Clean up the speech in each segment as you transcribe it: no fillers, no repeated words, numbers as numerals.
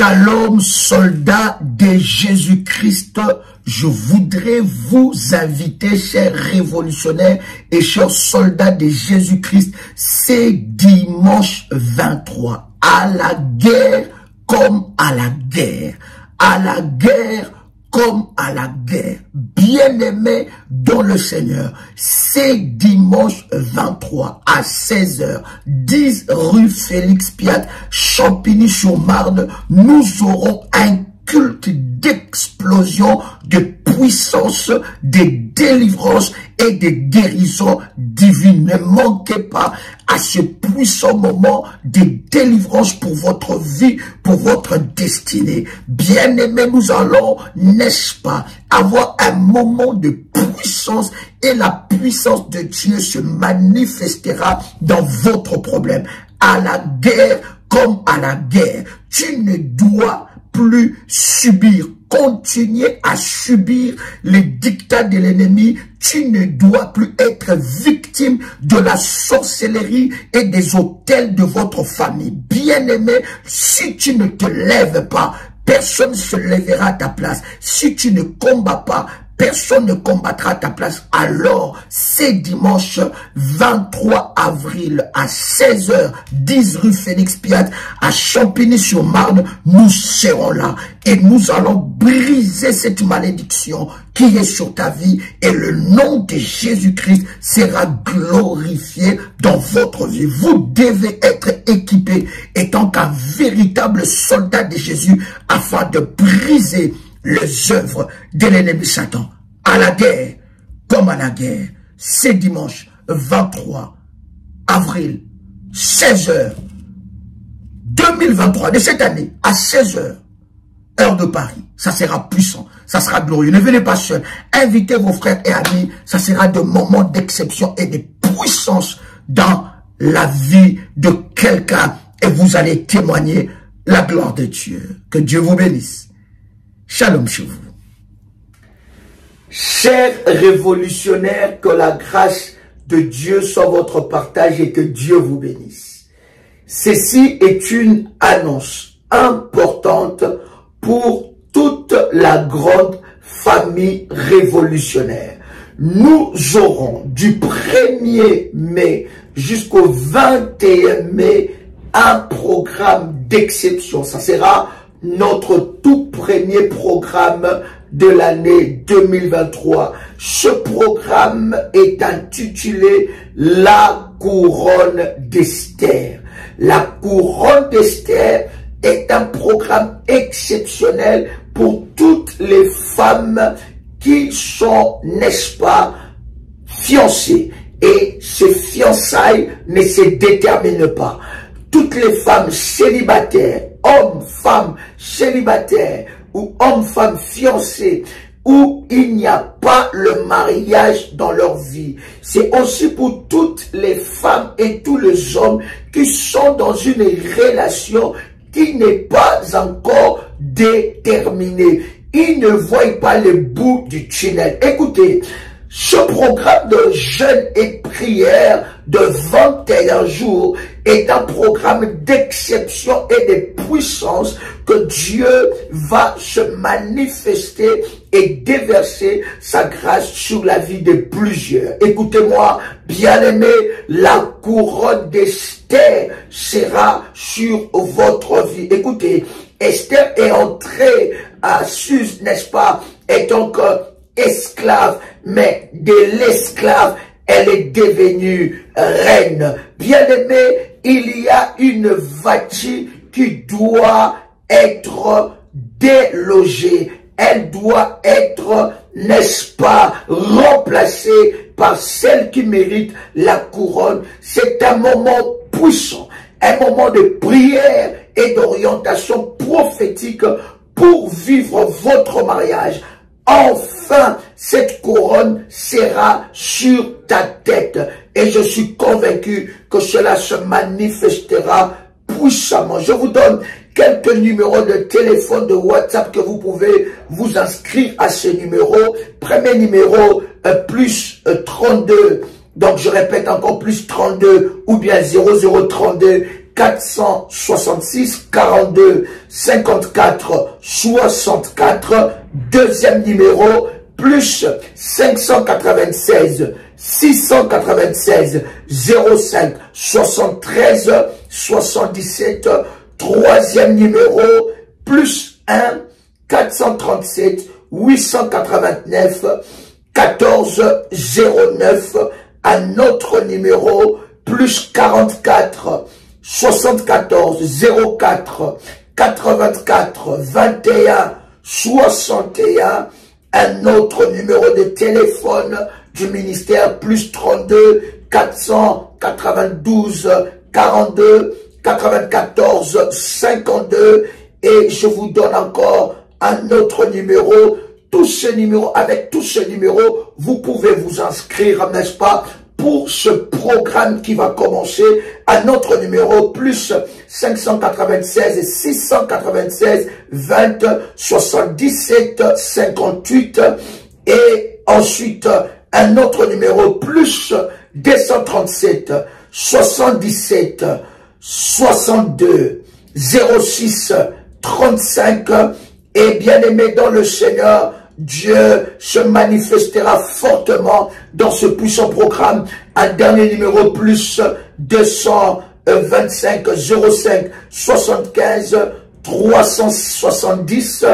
Shalom, soldats de Jésus-Christ. Je voudrais vous inviter, chers révolutionnaires et chers soldats de Jésus-Christ, c'est dimanche 23, à la guerre comme à la guerre, à la guerre comme à la guerre. Bien-aimés dans le Seigneur, c'est dimanche 23 à 16h, 10 rue Félix Piat, Champigny-sur-Marne, nous aurons un culte d'explosion, de puissance, de délivrance et de guérison divine. Ne manquez pas à ce puissant moment de délivrance pour votre vie, pour votre destinée. Bien-aimés, nous allons, n'est-ce pas, avoir un moment de puissance et la puissance de Dieu se manifestera dans votre problème. À la guerre comme à la guerre, tu ne dois plus subir, continuer à subir les dictats de l'ennemi. Tu ne dois plus être victime de la sorcellerie et des autels de votre famille. Bien-aimé, si tu ne te lèves pas, personne ne se lèvera à ta place. Si tu ne combats pas, personne ne combattra à ta place. Alors, c'est dimanche 23 avril à 16h, 10 rue Félix Piat, à Champigny-sur-Marne, nous serons là. Et nous allons briser cette malédiction qui est sur ta vie. Et le nom de Jésus-Christ sera glorifié dans votre vie. Vous devez être équipé, étant qu'un véritable soldat de Jésus, afin de briser les œuvres de l'ennemi Satan. À la guerre comme à la guerre, c'est dimanche 23 avril, 16h 2023 de cette année, à 16h, heure de Paris. Ça sera puissant, ça sera glorieux. Ne venez pas seul, invitez vos frères et amis. Ça sera de moments d'exception et de puissance dans la vie de quelqu'un. Et vous allez témoigner la gloire de Dieu. Que Dieu vous bénisse. Shalom chez vous. Chers révolutionnaires, que la grâce de Dieu soit votre partage et que Dieu vous bénisse. Ceci est une annonce importante pour toute la grande famille révolutionnaire. Nous aurons du 1er mai jusqu'au 21 mai un programme d'exception. Ça sera notre tout premier programme de l'année 2023. Ce programme est intitulé La couronne d'Esther. La couronne d'Esther est un programme exceptionnel pour toutes les femmes qui sont, n'est-ce pas, fiancées. Et ces fiançailles ne se déterminent pas. Toutes les femmes célibataires, hommes, femmes célibataires ou hommes, femmes fiancés, où il n'y a pas le mariage dans leur vie. C'est aussi pour toutes les femmes et tous les hommes qui sont dans une relation qui n'est pas encore déterminée. Ils ne voient pas le bout du tunnel. Écoutez, ce programme de jeûne et prière de 21 jours est un programme d'exception et de puissance que Dieu va se manifester et déverser sa grâce sur la vie de plusieurs. Écoutez-moi, bien-aimés, la couronne d'Esther sera sur votre vie. Écoutez, Esther est entrée à Suse, n'est-ce pas, étant que esclave, mais de l'esclave, elle est devenue reine. Bien-aimé, il y a une Vati qui doit être délogée. Elle doit être, n'est-ce pas, remplacée par celle qui mérite la couronne. C'est un moment puissant, un moment de prière et d'orientation prophétique pour vivre votre mariage. Enfin, cette couronne sera sur ta tête. Et je suis convaincu que cela se manifestera puissamment. Je vous donne quelques numéros de téléphone, de WhatsApp que vous pouvez vous inscrire à ce numéro. Premier numéro, plus 32. Donc, je répète encore, plus 32 ou bien 0032 466 42 54 64. Deuxième numéro, plus 596 696 05 73 77. Troisième numéro, plus 1 437 889 14 09. Un autre numéro, plus 44 74 04 84 21 61. Un autre numéro de téléphone du ministère, plus 32 492 42 94 52. Et je vous donne encore un autre numéro. Avec tous ces numéros, vous pouvez vous inscrire, n'est-ce pas, pour ce programme qui va commencer. À notre numéro, plus 596 696 20 77 58. Et ensuite, un autre numéro, plus 237 77 62 06 35. Et bien aimé dans le Seigneur, Dieu se manifestera fortement dans ce puissant programme. Un dernier numéro, plus 225 05 75 370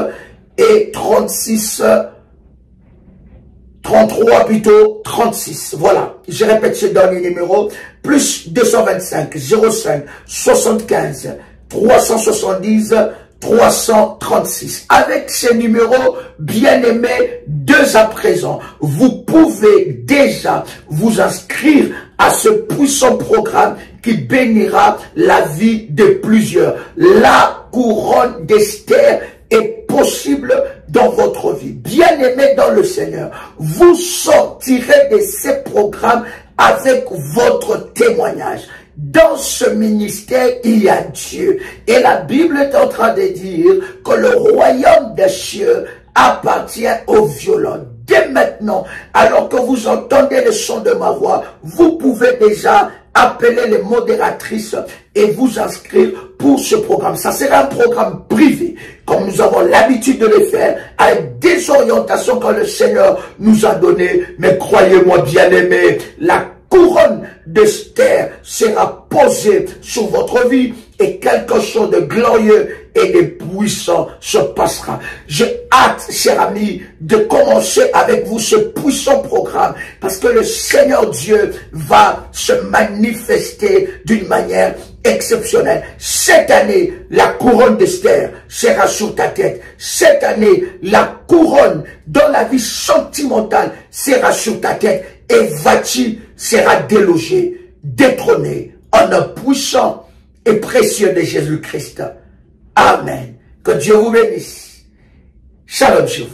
et 33 plutôt 36. Voilà, je répète ce dernier numéro, plus 225 05 75 370 336. Avec ces numéros, bien-aimés, dès à présent, vous pouvez déjà vous inscrire à ce puissant programme qui bénira la vie de plusieurs. La couronne d'Esther est possible dans votre vie. Bien-aimés dans le Seigneur, vous sortirez de ces programmes avec votre témoignage. Dans ce ministère, il y a Dieu. Et la Bible est en train de dire que le royaume des cieux appartient aux violents. Dès maintenant, alors que vous entendez le son de ma voix, vous pouvez déjà appeler les modératrices et vous inscrire pour ce programme. Ça sera un programme privé, comme nous avons l'habitude de le faire, avec des orientations que le Seigneur nous a données. Mais croyez-moi, bien-aimés, la couronne d'Esther sera posée sur votre vie et quelque chose de glorieux et de puissant se passera. J'ai hâte, chers amis, de commencer avec vous ce puissant programme parce que le Seigneur Dieu va se manifester d'une manière exceptionnelle. Cette année, la couronne d'Esther sera sur ta tête. Cette année, la couronne dans la vie sentimentale sera sur ta tête et Vati sera délogé, détrôné en un puissant et précieux de Jésus-Christ. Amen. Que Dieu vous bénisse. Shalom sur vous.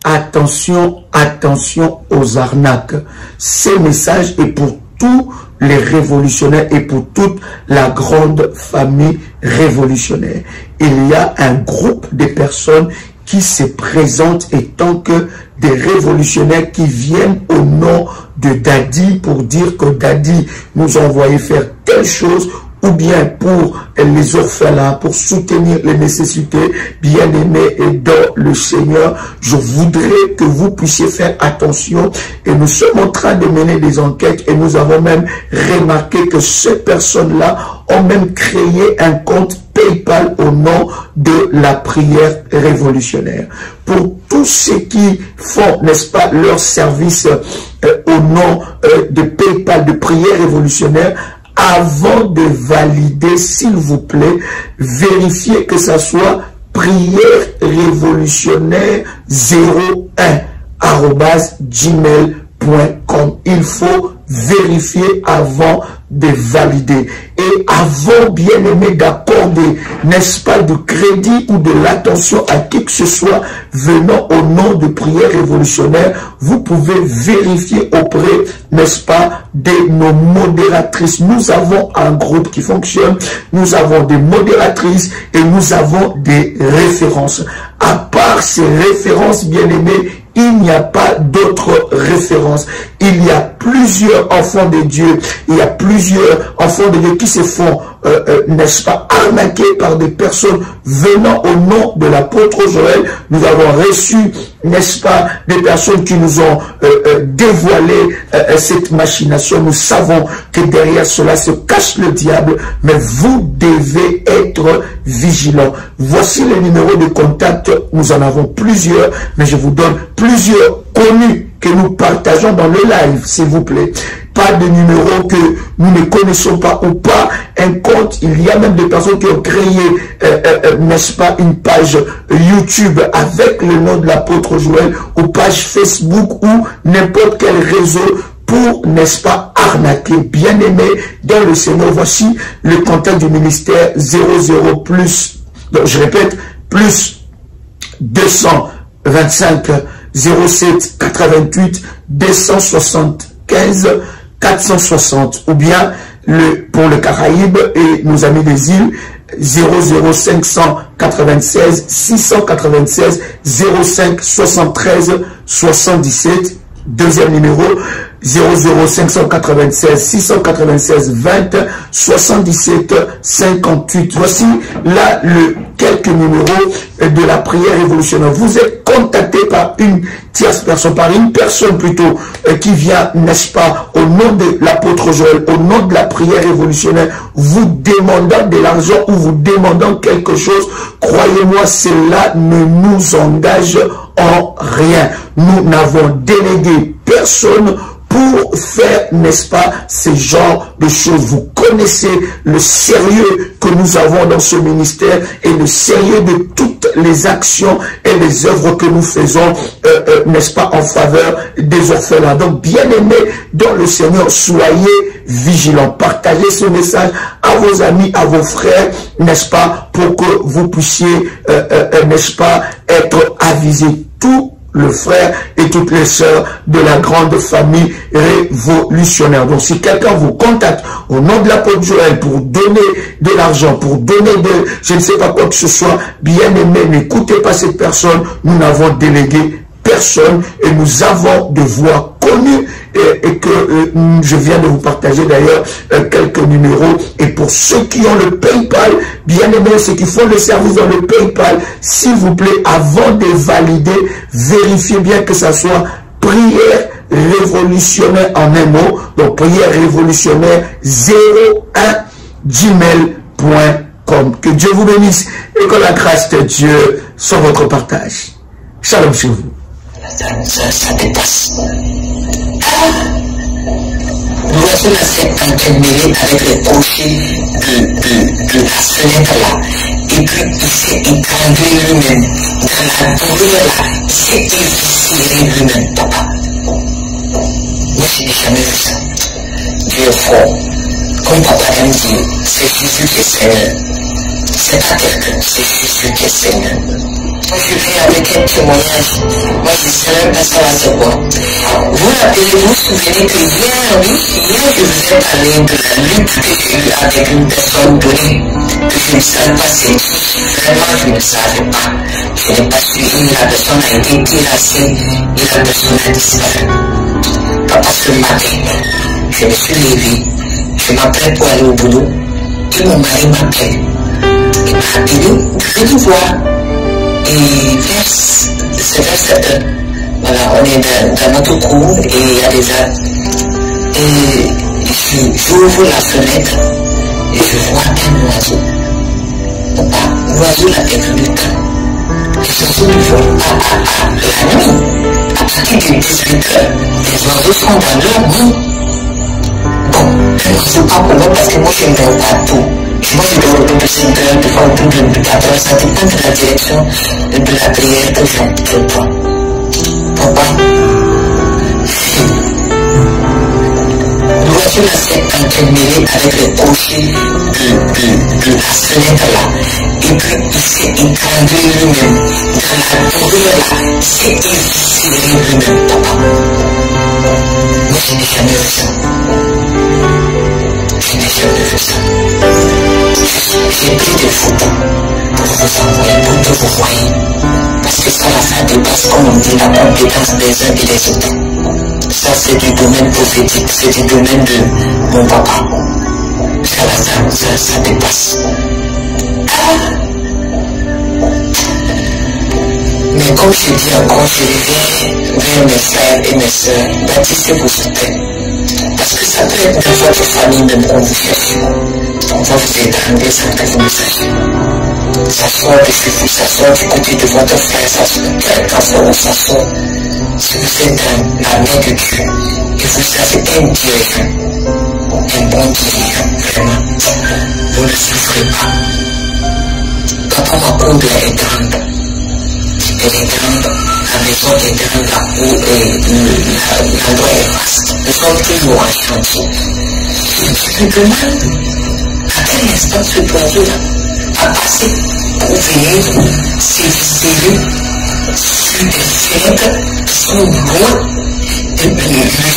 Attention, attention aux arnaques. Ce message est pour tous les révolutionnaires et pour toute la grande famille révolutionnaire. Il y a un groupe de personnes qui se présentent étant que des révolutionnaires qui viennent au nom de Daddy pour dire que Daddy nous a envoyé faire telle chose, ou bien pour les orphelins, pour soutenir les nécessités. Bien-aimés et dans le Seigneur, je voudrais que vous puissiez faire attention. Et nous sommes en train de mener des enquêtes et nous avons même remarqué que ces personnes-là ont même créé un compte PayPal au nom de la prière révolutionnaire. Pour tous ceux qui font, n'est-ce pas, leur service au nom de PayPal, de prière révolutionnaire, avant de valider, s'il vous plaît, vérifiez que ça soit prière révolutionnaire 01@gmail.com. Il faut vérifier avant de valider. Et avant, bien aimé, d'accorder, n'est-ce pas, de crédit ou de l'attention à qui que ce soit venant au nom de prière révolutionnaire, vous pouvez vérifier auprès, n'est-ce pas, de nos modératrices. Nous avons un groupe qui fonctionne, nous avons des modératrices et nous avons des références. À part ces références, bien aimées, Il n'y a pas d'autre référence. Il y a plusieurs enfants de Dieu. Il y a plusieurs enfants de Dieu qui se font, n'est-ce pas, arnaquer par des personnes venant au nom de l'apôtre Joël. Nous avons reçu, n'est-ce pas, des personnes qui nous ont dévoilé cette machination. Nous savons que derrière cela se cache le diable, mais vous devez être vigilants. Voici les numéros de contact. Nous en avons plusieurs, mais je vous donne plusieurs connus que nous partageons dans le live, s'il vous plaît. Pas de numéro que nous ne connaissons pas ou pas un compte. Il y a même des personnes qui ont créé, n'est-ce pas, une page YouTube avec le nom de l'apôtre Joël, ou page Facebook ou n'importe quel réseau pour, n'est-ce pas, arnaquer. Bien-aimé dans le Seigneur, voici le contact du ministère 00 plus, donc je répète, plus 225 07 88 275 460, ou bien pour le Caraïbe et nos amis des îles 00 596 696 05 73 77. Deuxième numéro 00 596 696 20 77 58. Voici là quelques numéros de la prière révolutionnaire. Vous êtes contacté par une tierce personne, par une personne plutôt qui vient, n'est-ce pas, au nom de l'apôtre Joël, au nom de la prière révolutionnaire, vous demandant de l'argent ou vous demandant quelque chose. Croyez-moi, cela ne nous engage en rien. Nous n'avons délégué personne pour faire, n'est-ce pas, ce genre de choses. Vous connaissez le sérieux que nous avons dans ce ministère et le sérieux de toutes les actions et les œuvres que nous faisons, n'est-ce pas, en faveur des orphelins. Donc, bien-aimés dans le Seigneur, soyez vigilants. Partagez ce message à vos amis, à vos frères, n'est-ce pas, pour que vous puissiez, n'est-ce pas, être avisés. Tout le frère et toutes les sœurs de la grande famille révolutionnaire. Donc, si quelqu'un vous contacte au nom de l'apôtre Joël pour donner de l'argent, pour donner je ne sais pas quoi que ce soit, bien aimé, n'écoutez pas cette personne. Nous n'avons délégué personne et nous avons de voix connues et que je viens de vous partager d'ailleurs quelques numéros. Et pour ceux qui ont le PayPal, bien aimé, ceux qui font le service dans le PayPal, s'il vous plaît, avant de valider, vérifiez bien que ça soit prière révolutionnaire en un mot. Donc prière révolutionnaire 01 gmail.com. Que Dieu vous bénisse et que la grâce de Dieu soit votre partage. Shalom sur vous. Ça dépasse. Nous avons la cinquantaine mêlée avec les crochets de la fenêtre là. Et puis il s'est écrasé lui-même. Dans la douleur là, il s'est éviscéré lui-même, papa. Moi, je n'ai jamais vu ça. Dieu est fort. Comme papa aime dire, c'est Jésus qui est Seigneur. C'est pas quelqu'un, c'est Jésus qui est Seigneur. Moi, je viens avec un témoignage. Moi, je ne sais même pas ça va c'est quoi. Vous vous souvenez que hier, je vous ai parlé de la lutte que j'ai eue avec une personne donnée, que je ne savais pas c'est qui. Vraiment, je ne savais pas. Je n'ai pas suivi, la personne a été terrassée et la personne a disparu. Papa, ce matin, je me suis levé, je m'apprête pour aller au boulot, et mon mari m'appelle. Il m'a appelé, je vais voir. Et c'est vers 7 heures. Voilà, on est dans notre cour et il y a des arbres. Et j'ouvre la fenêtre et je vois un oiseau. L'oiseau l'a perdu le temps. Les oiseaux ne volent pas la nuit. À partir de 18 heures, les oiseaux sont dans leur nid. Bon, je ne sais pas comment parce que moi je ne dors pas tout. Moi, je dors autour de 5 heures, des fois autour de 4 heures, ça dépend de la direction de la prière que je prends. Papa, l'oiseau là s'est entremêlé avec les crochets de la fenêtre là. Et puis, il s'est écrasé lui-même. Dans la douleur là, il s'est éviscéré lui-même, papa. Moi, je n'ai jamais vu ça. Je n'ai jamais vu ça. J'ai pris des photos pour vous envoyer, pour que vous voyez. Parce que ça va faire dépasse, comme on dit, la compétence des uns et des autres. Ça, c'est du domaine prophétique, c'est du domaine de mon papa. Ça dépasse. Mais comme je dis encore, je reviens vers mes frères et mes soeurs, bâtissez vos hôtels. Parce que ça peut être dans votre famille même qu'on vous cherche. On va vous étendre certains messages. Ça sort de chez vous, ça sort du côté de votre frère, ça sort quelque part, ça sort. Si vous êtes dans la main de Dieu et vous avez un dirigeant, un bon dirigeant, vraiment, vous ne souffrez pas. Papa Macondo est grande. Elle est grande, la maison est grande, l'endroit est vaste. Nous sommes toujours en chantier. Je me demande à quel instant ce oiseau-là a passé pour venir s'élever sur des fêtes qui sont loin. Le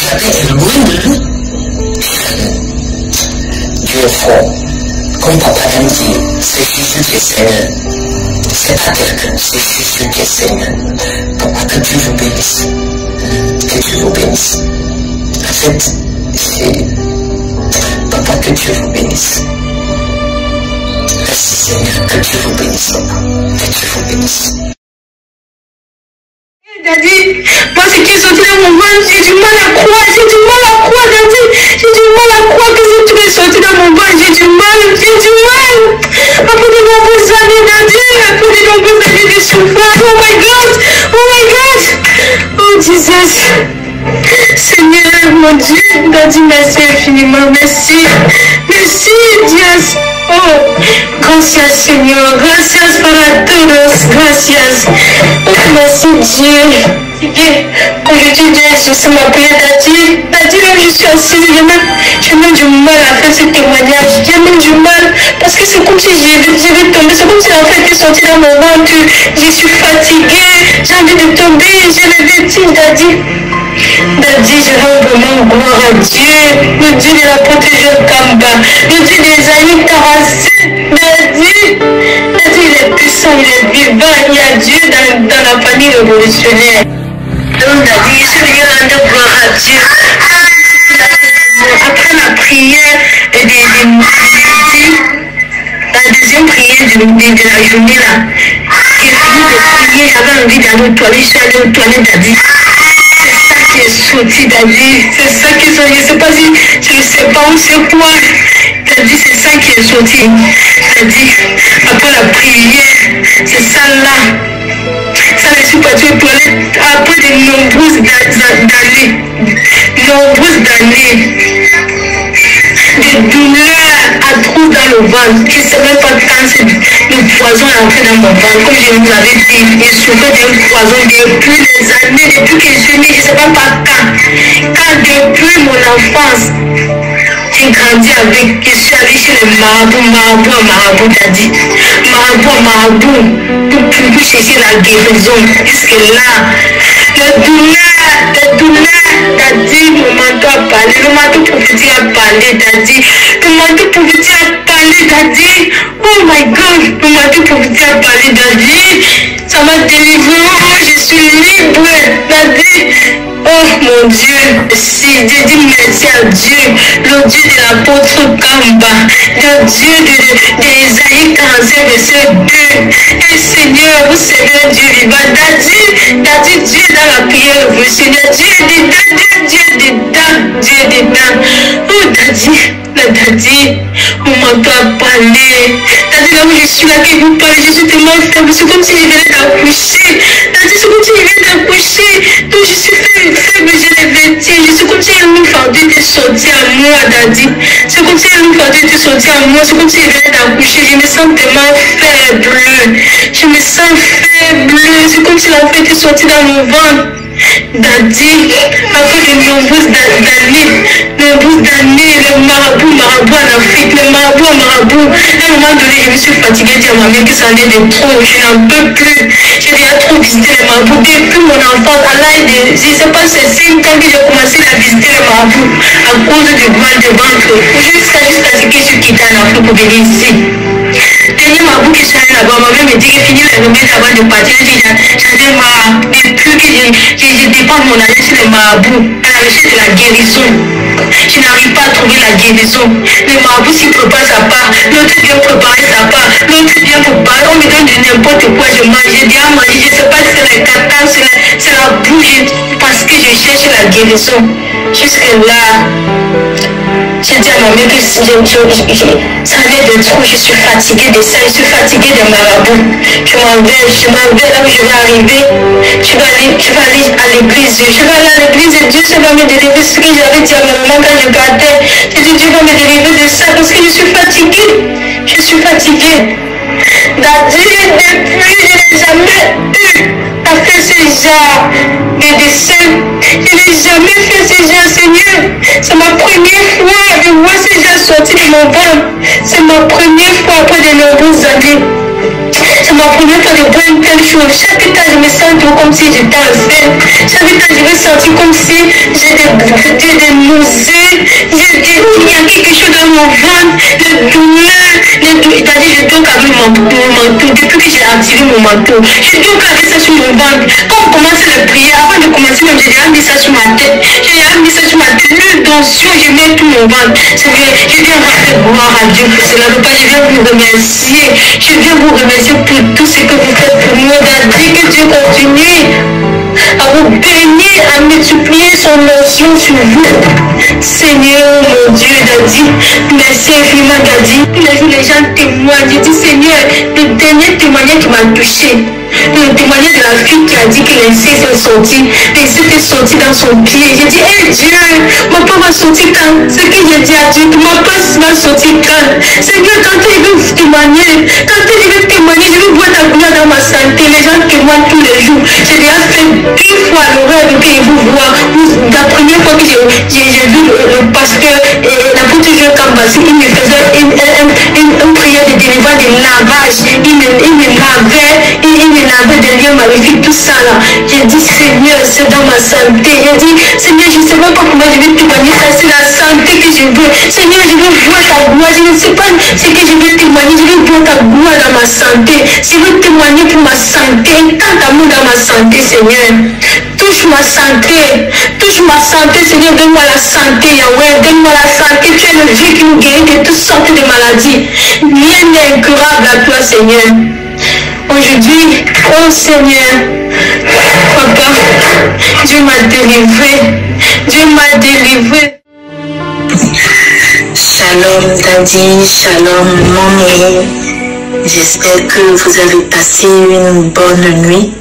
jardin est loin de nous. Dieu est fort. Comme Papa aime dire, c'est Jésus qui est Seigneur. C'est pas quelqu'un, c'est Jésus qui est Seigneur. Papa, que Dieu vous bénisse. Que Dieu vous bénisse. En fait, c'est... Papa, que Dieu vous bénisse. Merci Seigneur, que Dieu vous bénisse. Que Dieu vous bénisse. Daddy, moi ce qui est sorti dans mon ventre, j'ai du mal à croire, Daddy, j'ai du mal à croire que ce truc est sorti dans mon ventre, j'ai du mal. Après de nombreuses années, Daddy, après de nombreuses années de souffrance, oh my God, oh Jesus, Seigneur, mon Dieu, Daddy, merci infiniment, merci, Dieu. Oh, gracias Señor, gracias para todos, gracias. Oh, merci Dieu. Aujourd'hui, Dieu est sur ma prière, Daddy, même je suis assise, j'ai même du mal à faire ce témoignage, j'ai même du mal, parce que c'est comme si je vais tomber, c'est comme si l'enfant était sorti dans mon ventre, je suis fatiguée, j'ai envie de tomber, j'ai le vertige, Daddy, je rends vraiment gloire à Dieu, le Dieu de la protéger Kamba, le Dieu des années 47, Daddy, il est puissant, il est vivant, il y a Dieu dans la famille révolutionnaire. Donc Daddy, je suis venu rendre gloire à Dieu. Après la prière et la deuxième prière de la journée là, j'ai fini de prier, j'avais envie d'aller aux toilettes, je suis allée aux toilettes, Daddy. Qui est sorti, Daddy, c'est ça qui est sorti, je sais pas si, je ne sais pas où c'est quoi, Daddy, c'est ça qui est sorti, Daddy, après la prière, c'est ça là, ça ne suis pas aux toilettes, après de nombreuses années, des douleurs atroces dans le ventre, je ne sais même pas quand le poison est entré dans mon ventre, comme je vous l'avais dit, je souffrais d'un poison depuis des années, depuis que je suis née, je ne sais pas quand depuis mon enfance, j'ai grandi avec, je suis allée chez les marabouts, Daddy, marabout, pour chercher la guérison, jusque là, les douleurs, Daddy, mon manteau a parlé, le manteau prophétique a parlé, Daddy, le manteau prophétique a parlé, Daddy, oh my God, le manteau prophétique a parlé, Daddy, ça m'a délivré, oh, je suis libre, Daddy, oh mon Dieu, merci, j'ai dit merci à Dieu, le Dieu de l'apôtre Kamba, le Dieu de Isaïe 45, verset 2, et Seigneur, vous savez un Dieu vivant, Daddy, Dieu dans la prière révolutionnaire, Dieu est dedans, oh Daddy, mon manteau a parlé, Daddy, là où je suis là, que vous parlez, je suis tellement faible, c'est comme si je venais d'accoucher, Daddy, c'est comme si je venais d'accoucher, donc je suis faible, j'ai les vertiges, c'est comme si une fardeau était sortie à moi, Daddy, c'est comme si une fardeau était sortie à moi, c'est comme si je venais d'accoucher, je me sens tellement faible, c'est comme si l'enfant était sorti dans mon ventre. Daddy, après de nombreuses années, le marabout en Afrique, le marabout, à un moment donné, je me suis fatiguée de dire à ma mère que ça en est de trop, je n'en peux plus, j'ai déjà trop visité les marabouts, depuis mon enfance, à l'âge de, je ne sais pas, c'est 5 ans que j'ai commencé à visiter les marabouts, à cause du mal de ventre, jusqu'à ce que je quitte en Afrique pour venir ici. Dernier marabout qui sont allés là-bas, ma mère me dit que fini les remèdes avant de partir. J'en ai marre. Depuis que je dépense mon argent sur les marabouts à la recherche de la guérison. Je n'arrive pas à trouver la guérison. Les marabouts s'y préparent sa part, l'autre vient préparer sa part, l'autre vient préparer. On me donne de n'importe quoi, je mange. J'ai déjà mangé, je ne sais pas si c'est les catas, c'est la bouche, parce que je cherche la guérison. Jusque là, j'ai dit à ma mère que ça allait de trop, je suis fatiguée de ça, je suis fatiguée des marabouts. Je m'en vais là où je vais arriver. Je vais aller à l'église. Je vais aller à l'église et Dieu se va me délivrer. Ce que j'avais dit à ma maman quand je partais. J'ai dit Dieu va me délivrer de ça parce que je suis fatiguée. Je suis fatiguée. Daddy, depuis, je n'ai jamais eu à faire ce genre de dessin. Je n'ai jamais fait ce genre, Seigneur. C'est ma première fois de voir ce genre sortir de mon ventre. C'est ma première fois après de nombreuses années. C'est ma première fois de voir une telle chose. Chaque temps, je me sens comme si j'étais enceinte. Chaque temps, je me sens comme si j'ai des nausées. Il y a quelque chose dans mon ventre, des douleurs. C'est-à-dire, je dois avec mon manteau. Depuis que j'ai activé mon manteau, je dois avec ça sur mon ventre. Quand on commence les prières, avant de commencer, même, j'ai déjà mis ça sur ma tête. J'ai déjà mis ça sur ma tête. L'huile d'onction, je mets tout mon ventre. Je viens rendre gloire à Dieu pour cela. Je viens vous remercier. Je viens vous remercier pour tout ce que vous faites pour moi. Que Dieu continue à vous bénir, à multiplier son onction sur vous. Seigneur, mon Dieu, Daddy, merci infiniment, Daddy. Tous les jours, les gens témoignent. Je dis, Seigneur, le dernier témoignage qui m'a touché, le témoignage de la fille qui a dit que l'inceste est sorti, l'inceste est sorti dans son pied. J'ai dit, hey Dieu, ma part va sortir quand? Ce que j'ai dit à Dieu, ma part va sortir quand? Seigneur, quand je veux témoigner, je veux voir ta gloire dans ma santé. Les gens témoignent tous les jours. J'ai déjà fait 2 fois le rêve que je vous vois. La première fois que j'ai vu le pasteur et l'apôtre Jean Kambassi, il me faisait une prière de délivrance, de lavage. Il me lavait des liens magnifiques, tout ça là. J'ai dit, Seigneur, c'est dans ma santé. J'ai dit, Seigneur, je ne sais même pas comment je vais témoigner ça. C'est la santé que je veux. Seigneur, je veux voir ta gloire. Je ne sais pas ce que je veux témoigner. Je veux voir ta gloire dans ma santé. Je veux témoigner pour ma santé. Tant d'amour dans ma santé, Seigneur. Touche ma santé. Touche ma santé, Seigneur. Donne-moi la santé, Yahweh. Donne-moi la santé. Tu es le Dieu qui nous guérit de toutes sortes de maladies. Rien n'est incurable à toi, Seigneur. Aujourd'hui, oh Seigneur, Papa, Dieu m'a délivré. Dieu m'a délivré. Shalom Daddy, shalom Mommy. J'espère que vous avez passé une bonne nuit.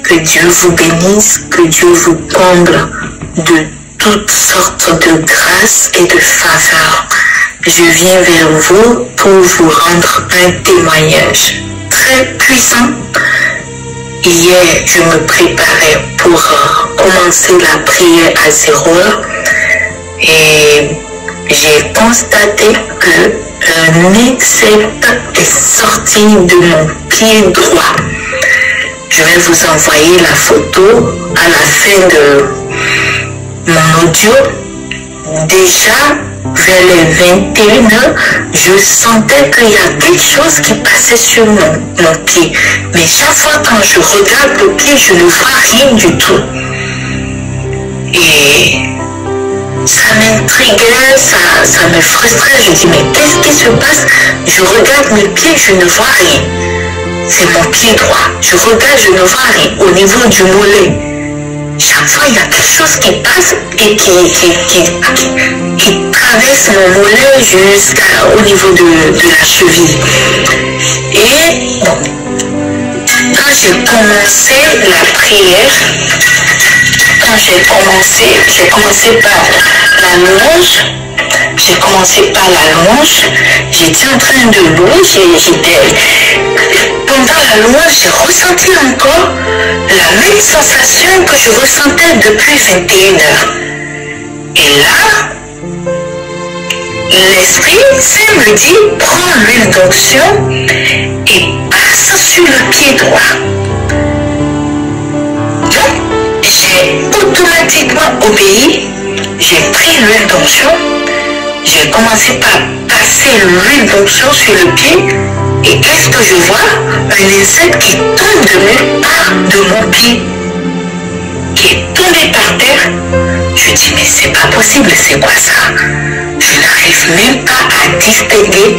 Que Dieu vous bénisse, que Dieu vous comble de toutes sortes de grâces et de faveurs. Je viens vers vous pour vous rendre un témoignage très puissant. Hier, je me préparais pour commencer la prière à 0h et j'ai constaté que un insecte est sorti de mon pied droit. Je vais vous envoyer la photo à la fin de mon audio. Déjà, vers les 21h, je sentais qu'il y a quelque chose qui passait sur mon pied. Mais chaque fois quand je regarde le pied, je ne vois rien du tout. Et ça m'intriguait, ça me frustrait. Je dis, mais qu'est-ce qui se passe? Je regarde mes pieds, je ne vois rien. C'est mon pied droit. Je regarde, je ne vois rien. Au niveau du mollet, chaque fois, il y a quelque chose qui passe et qui traverse mon mollet jusqu'au niveau de la cheville. Et bon, quand j'ai commencé la prière, j'ai commencé par la louange. J'étais en train de louer, pendant la louange, j'ai ressenti encore la même sensation que je ressentais depuis 21h. Et là, l'Esprit Saint me dit, prends l'huile d'onction et passe sur le pied droit. Donc, j'ai automatiquement obéi, j'ai pris l'huile d'onction, j'ai commencé par passer l'huile d'onction sur le pied. Et qu'est-ce que je vois? Un insecte qui tombe de nulle part de mon pied, qui est tombé par terre. Je dis, mais c'est pas possible, c'est quoi ça? Je n'arrive même pas à distinguer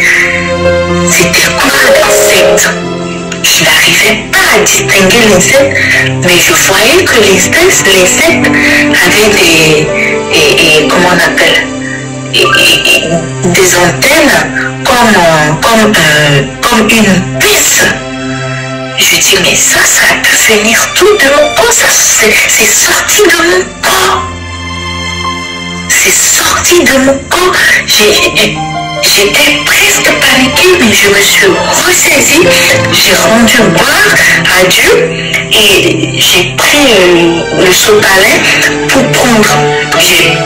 c'était quoi l'insecte. Je n'arrivais pas à distinguer l'insecte, mais je voyais que l'insecte avait comment on appelle, des antennes comme une puce. Je dis, mais ça a pu venir tout de mon corps, c'est sorti de mon corps. C'est sorti de mon corps. J'étais presque paniquée, mais je me suis ressaisie. J'ai rendu gloire à Dieu et j'ai pris le sopalin pour prendre. J'ai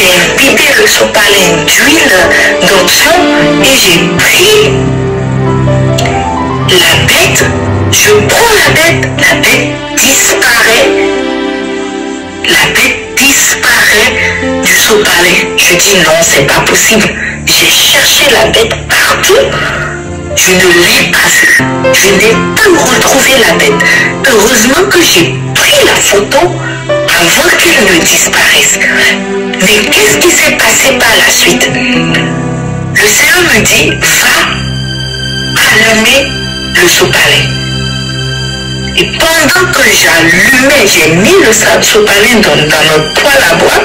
imbibé le sopalin d'huile d'onction et j'ai pris la bête. Je prends la bête disparaît. La bête disparaît du sopalin. Je dis non, c'est pas possible. J'ai cherché la bête partout. Je ne l'ai pas vue. Je n'ai pas retrouvé la bête. Heureusement que j'ai pris la photo avant qu'elle ne disparaisse. Mais qu'est-ce qui s'est passé par la suite? Le Seigneur me dit, va allumer le sopalin. Et pendant que j'allumais, j'ai mis le sopalin dans notre poêle à bois.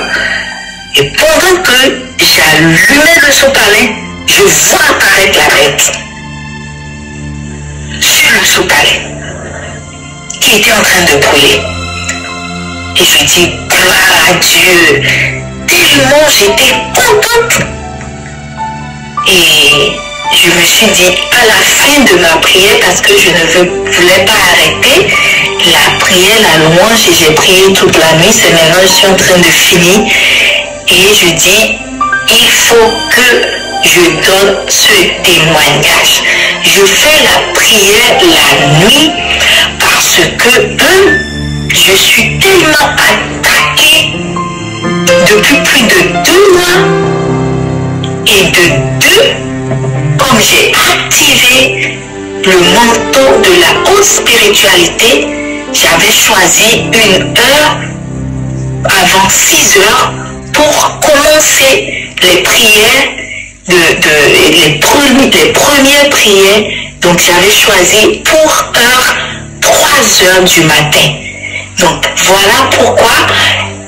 Et pendant que j'allumais le sopalin, je vois apparaître la bête sur le sopalin qui était en train de brûler. Et je dis, gloire à Dieu. Tellement j'étais contente. Et je me suis dit, à la fin de ma prière, parce que je ne voulais pas arrêter la prière, la louange, et j'ai prié toute la nuit, c'est maintenant je suis en train de finir. Et je dis, il faut que je donne ce témoignage. Je fais la prière la nuit parce que, je suis tellement attaquée depuis plus de 2 mois. Et de 2, comme j'ai activé le manteau de la haute spiritualité, j'avais choisi 1 heure avant 6 heures pour commencer les prières, les premières prières. Donc j'avais choisi pour heure 3 heures du matin. Donc voilà pourquoi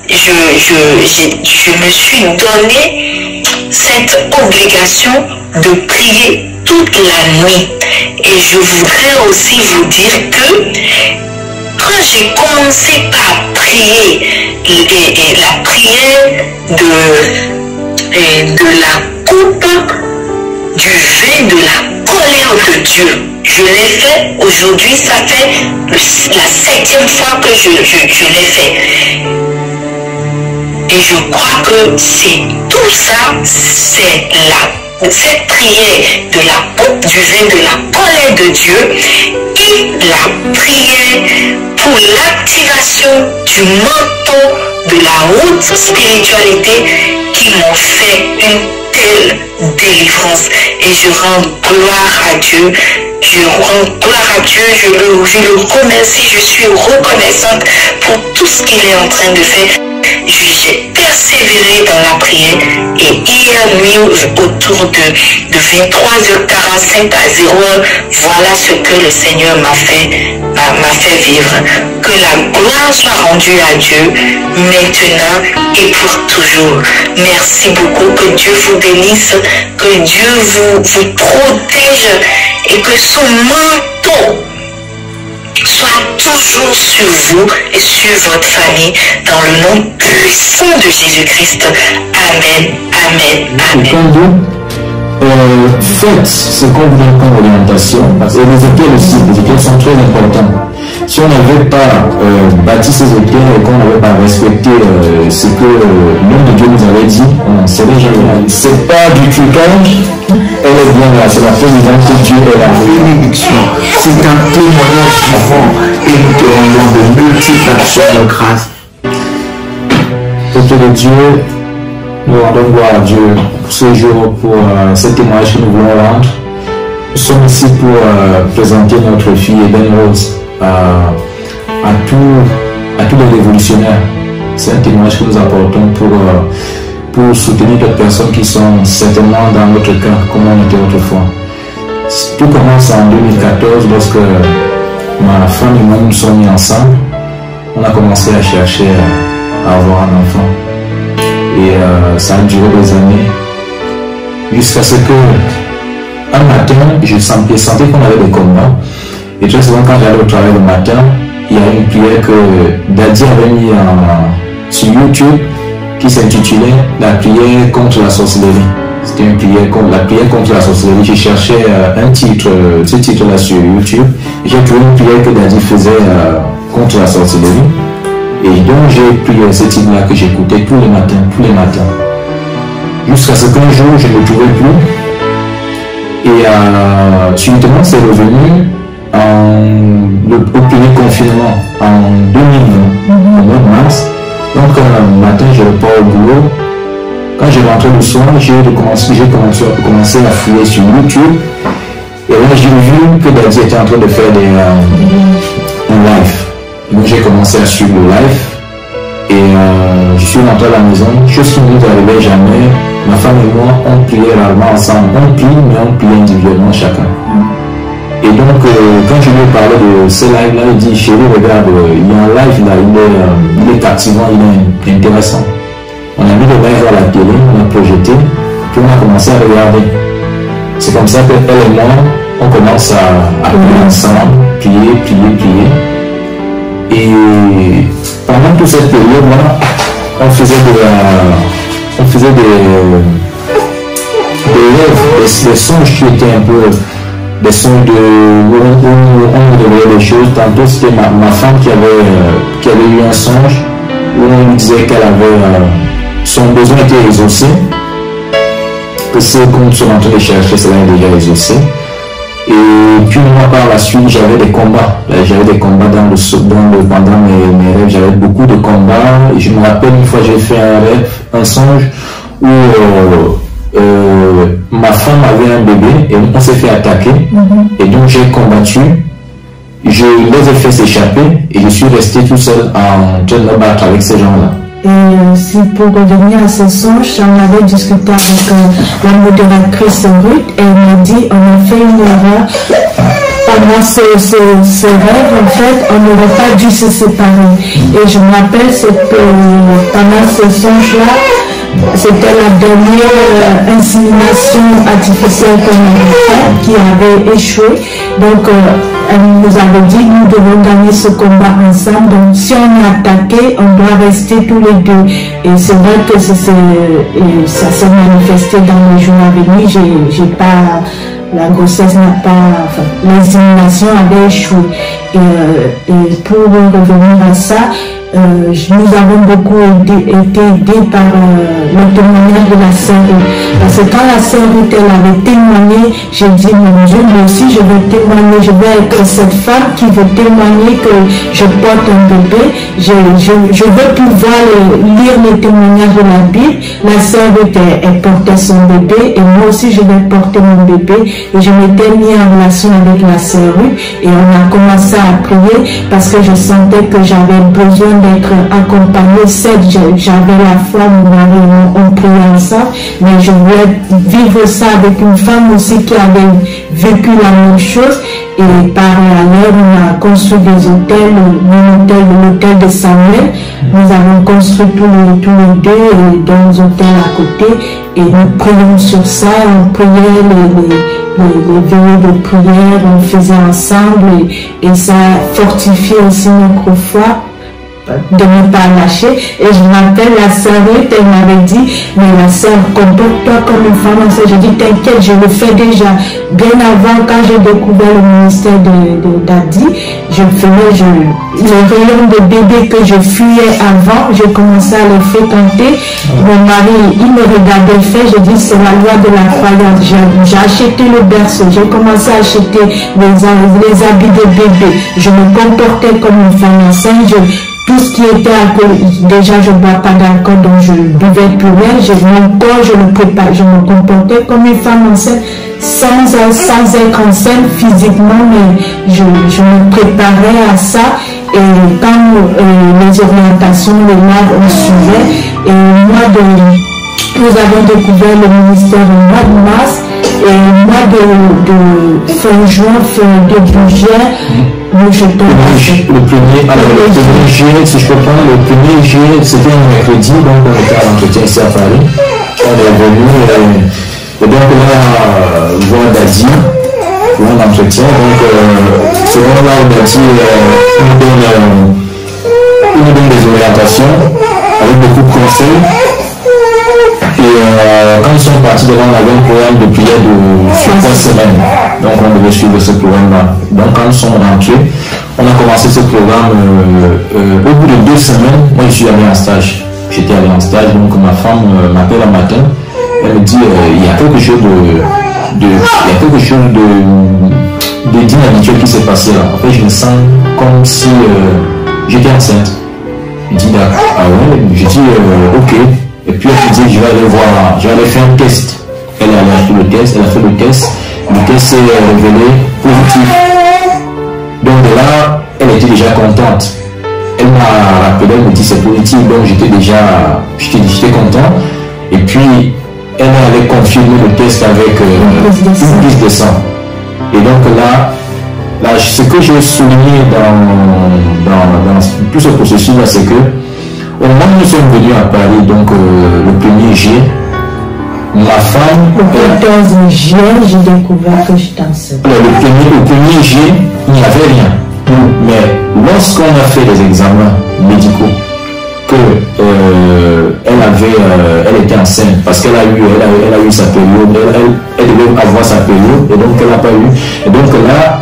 je me suis donné cette obligation de prier toute la nuit. Et je voudrais aussi vous dire que quand j'ai commencé par prier la prière de la coupe du vin de la colère de Dieu, je l'ai fait aujourd'hui, ça fait la 7e fois que je l'ai fait. Et je crois que c'est tout ça, cette prière de la coupe du vin de la colère de Dieu et la prière pour l'activation du manteau de la haute spiritualité qui m'ont fait une telle délivrance. Et je rends gloire à Dieu. Je rends gloire à Dieu, je le remercie, je suis reconnaissante pour tout ce qu'il est en train de faire. J'ai persévéré dans la prière et hier nuit autour de 23h45 à 0h, voilà ce que le Seigneur m'a fait vivre. Que la gloire soit rendue à Dieu maintenant et pour toujours. Merci beaucoup, que Dieu vous bénisse, que Dieu vous protège et que son manteau soit toujours sur vous et sur votre famille, dans le nom puissant de Jésus-Christ. Amen, amen, amen. Faites ce qu'on vous donne comme orientation, parce que les épières aussi, les épières sont très importants. Si on n'avait pas bâti ces épières et qu'on n'avait pas respecté ce que l'homme de Dieu nous avait dit, on ne serait jamais là. C'est pas du trucage, elle est bien là, c'est la présidence que Dieu est là. Bénédiction, c'est un témoignage vivant et nous te rendons de multiples actions de grâce. Peuple de Dieu, nous rendons gloire à Dieu pour ce jour, pour ce témoignage que nous voulons rendre. Nous sommes ici pour présenter notre fille Eden Rose à tous les révolutionnaires. C'est un témoignage que nous apportons pour soutenir d'autres personnes qui sont certainement dans notre cas, comme on était autrefois. Tout commence en 2014 lorsque ma femme et moi nous sommes mis ensemble. On a commencé à chercher à avoir un enfant. Et ça a duré des années. Jusqu'à ce que un matin, je sentais qu'on avait des combats. Et très souvent, quand j'allais au travail le matin, il y a une prière que Daddy avait mis sur YouTube qui s'intitulait La prière contre la sorcellerie. C'était une prière contre la sorcellerie. J'ai cherché un titre, ce titre-là sur YouTube. J'ai trouvé une prière que Daddy faisait contre la sorcellerie. Et donc j'ai pris ce titre-là que j'écoutais tous les matins. Jusqu'à ce qu'un jour, je ne le trouvais plus. Et subitement, c'est revenu au premier confinement en 2020, au mois de mars. Donc un matin, je repars au boulot. Quand je rentrais le soir, j'ai commencé à fouiller sur YouTube. Et là, j'ai vu que Daddy était en train de faire un live. Donc j'ai commencé à suivre le live. Et je suis rentré à la maison, chose qui ne nous arrivait jamais. Ma femme et moi, on priait rarement ensemble. On prie, mais on prie individuellement chacun. Et donc, quand je lui ai parlé de ce live-là, il dit, chérie, regarde, il y a un live là, il est captivant, il est intéressant. On a mis le live à la télé, on a projeté, puis on a commencé à regarder. C'est comme ça qu'elle et moi, on commence à prier ensemble, prier. Et pendant toute cette période-là, on faisait des rêves, des songes qui étaient un peu des songes où on devait des choses. Tantôt c'était ma femme qui avait eu un songe où on lui disait qu'elle avait son besoin était exaucé, que ce qu'on se en train de chercher, cela est déjà exaucé. Et puis moi par la suite j'avais des combats. Pendant mes rêves, j'avais beaucoup de combats. Et je me rappelle une fois j'ai fait un rêve, un songe où ma femme avait un bébé et on s'est fait attaquer. Et donc j'ai combattu. Je les ai fait s'échapper et je suis resté tout seul en train de me battre avec ces gens-là. Et si pour revenir à ce songe, j'en avais discuté avec la modératrice Ruth et elle m'a dit on a fait une erreur. Pendant ce rêve, en fait, on n'aurait pas dû se séparer. Et je me rappelle pendant ce songe-là, c'était la dernière insémination artificielle qu'on avait faite qui avait échoué. Donc, elle nous avait dit nous devons gagner ce combat ensemble. Donc, si on est attaqué, on doit rester tous les deux. Et c'est vrai que ça s'est manifesté dans les jours à venir. La grossesse n'a pas, l'insémination avait échoué. Et pour revenir à ça, nous avons beaucoup été aidés par le témoignage de la sœur Ruth. Parce que quand la sœur Ruth elle avait témoigné, j'ai dit mon Dieu, moi aussi je vais témoigner, je vais être cette femme qui veut témoigner que je porte un bébé. Je veux pouvoir lire les témoignages de la Bible. La sœur Ruth elle portait son bébé et moi aussi je vais porter mon bébé. Et je m'étais mis en relation avec la sœur Ruth et on a commencé à prier parce que je sentais que j'avais besoin d'être accompagnée. Certes, j'avais la foi, mon mari et moi, on priait ensemble, mais je voulais vivre ça avec une femme aussi qui avait vécu la même chose. Et par ailleurs, on a construit des hôtels, l'hôtel de Samuel. Nous avons construit tous les deux dans des hôtels à côté et nous prions sur ça, on priait les veillées de prière, on faisait ensemble et ça fortifiait aussi notre foi de ne pas lâcher. Et je m'appelle la sœur Ruth, elle m'avait dit mais la sœur, comporte-toi comme une femme. Je dis t'inquiète, je le fais déjà. Bien avant, quand j'ai découvert le ministère de Daddy, je faisais les rayons de bébé que je fuyais avant, je commençais à les fréquenter. Mon mari, il me regardait faire, je dis c'est la loi de la croyance. J'ai acheté le berceau, j'ai commencé à acheter les habits de bébé. Je me comportais comme une femme enceinte. tout ce qui était alcool, déjà je ne bois pas d'alcool, donc je buvais plus rien. Mon corps, je me comportais comme une femme enceinte, sans être enceinte physiquement, mais je me préparais à ça. Et quand les orientations, les maths, on suivait, et nous avons découvert le ministère au mois de mars, et au mois de fin juin, fin début juin, nous jetons le premier juillet, si je peux prendre, le premier juillet, c'était un mercredi, donc on était à l'entretien ici à Paris. On est venu, et donc là, voir Dadi, pour un entretien. Donc, c'est vraiment là où Dadi nous donne des orientations, avec beaucoup de conseils. Et quand ils sont partis, on avait un programme de prière sur 3 semaines. Donc on devait suivre ce programme-là. Donc quand ils sont rentrés, on a commencé ce programme. Au bout de 2 semaines, moi je suis allé en stage. J'étais allé en stage, donc ma femme m'appelle un matin. Elle me dit il y a quelque chose d'inhabituel qui s'est passé là. En fait, je me sens comme si j'étais enceinte. Je dis ah ouais, je dis ok. Et puis elle me dit je vais aller voir, je vais aller faire un test. Elle a fait le test, le test s'est révélé positif. Donc de là, elle était déjà contente. Elle m'a rappelé, elle me dit c'est positif, donc j'étais content. Et puis elle avait confirmé le test avec une prise de sang. Et donc là, ce que j'ai souligné dans tout ce processus-là, c'est que au moment où nous sommes venus à Paris, donc le 1er juillet, ma femme... Le 14 juillet, j'ai découvert que j'étais enceinte. Le 1er juillet, il n'y avait rien. Mais lorsqu'on a fait les examens médicaux, elle était enceinte parce qu'elle a eu sa période, elle devait avoir sa période, et donc elle n'a pas eu. Et donc là,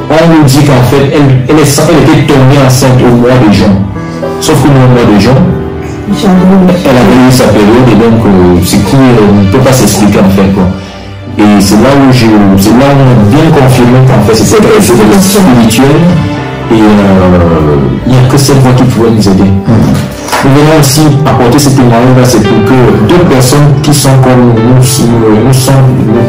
on nous dit qu'en fait, elle était tombée enceinte au mois de juin. Sauf que au mois de juin, elle avait eu sa période, et donc ce qui ne peut pas s'expliquer en fait, quoi. Et c'est là où on a bien confirmé qu'en fait c'était quelque chose de spirituel, et il n'y a que cette voix qui pouvait nous aider. Nous venons aussi apporter ce témoignage-là, c'est pour que d'autres personnes qui sont comme nous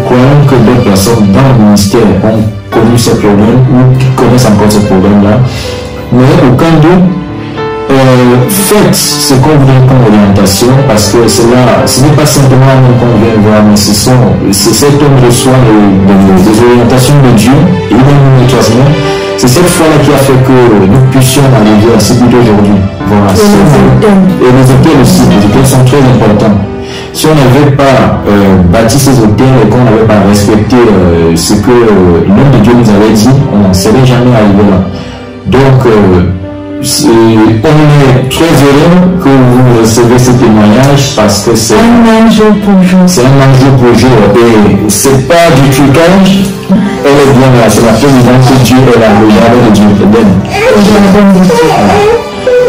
croyons que d'autres personnes dans le ministère ont connu ce problème ou qui connaissent encore ce problème-là. Mais aucun doute, faites ce qu'on vous donne comme orientation, parce que ce n'est pas simplement nous qu'on vient voir, mais c'est cet homme reçoit des orientations de Dieu et il donne un nettoiement. C'est cette foi-là qui a fait que nous puissions arriver à ce but aujourd'hui. Voilà. Et les hôtels aussi, les hôtels sont très importants. Si on n'avait pas bâti ces hôtels et qu'on n'avait pas respecté ce que l'homme de Dieu nous avait dit, on n'en serait jamais arrivé là. Donc, on est très heureux que vous recevez ce témoignage parce que c'est un jour pour jour. C'est un jour pour jour. Et c'est pas du trucage. Elle est bien là. C'est la présidente que Dieu est là. Le de Dieu te donne.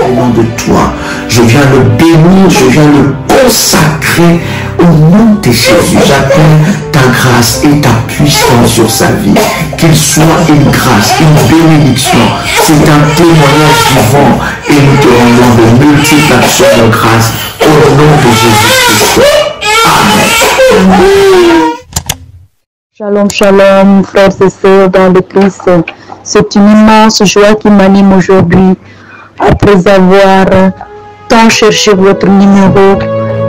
Au nom de toi, je viens le bénir, je viens le consacrer au nom de Jésus. J'appelle ta grâce et ta puissance sur sa vie. Qu'il soit une grâce, une bénédiction. C'est un témoignage vivant et nous te rendons de multiples actions de grâce au nom de Jésus-Christ. Amen. Shalom, shalom, frères et sœurs dans le Christ. C'est une immense joie qui m'anime aujourd'hui. Après avoir tant cherché votre numéro,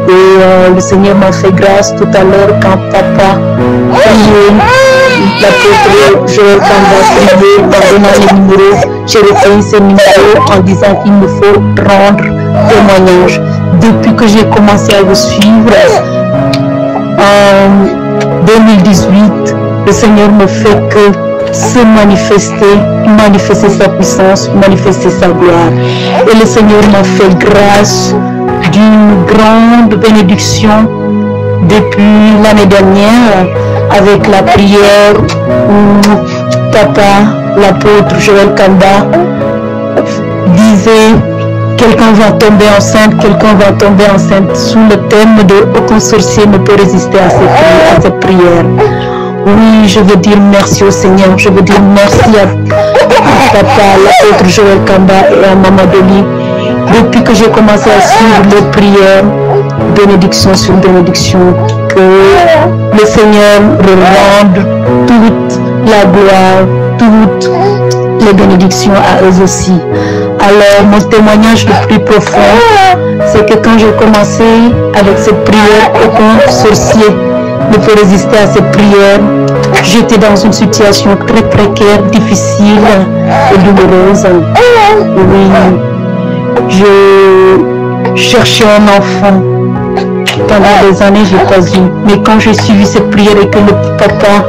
et le Seigneur m'a fait grâce tout à l'heure quand papa priait, l'apôtre Joël Kanda priait par donnant les numéros. J'ai repris ces numéros en disant qu'il me faut rendre témoignage. Depuis que j'ai commencé à vous suivre, en 2018, le Seigneur me fait que se manifester sa puissance, manifester sa gloire. Et le Seigneur m'a fait grâce d'une grande bénédiction depuis l'année dernière avec la prière où papa, l'apôtre Joël Kanda, disait quelqu'un va tomber enceinte sous le thème de aucun sorcier ne peut résister à cette prière. Oui, je veux dire merci au Seigneur. Je veux dire merci à Papa, l'apôtre Joël Kamba et à Maman Doli. Depuis que j'ai commencé à suivre les prières, bénédiction sur bénédiction, que le Seigneur rende toute la gloire, toutes les bénédictions à eux aussi. Alors, mon témoignage le plus profond, c'est que quand j'ai commencé avec cette prière, aucun sorcier ne peut résister à cette prière. J'étais dans une situation très précaire, difficile et douloureuse. Oui, je cherchais un enfant. Pendant des années, je n'ai pas eu. Mais quand j'ai suivi cette prière et que le papa,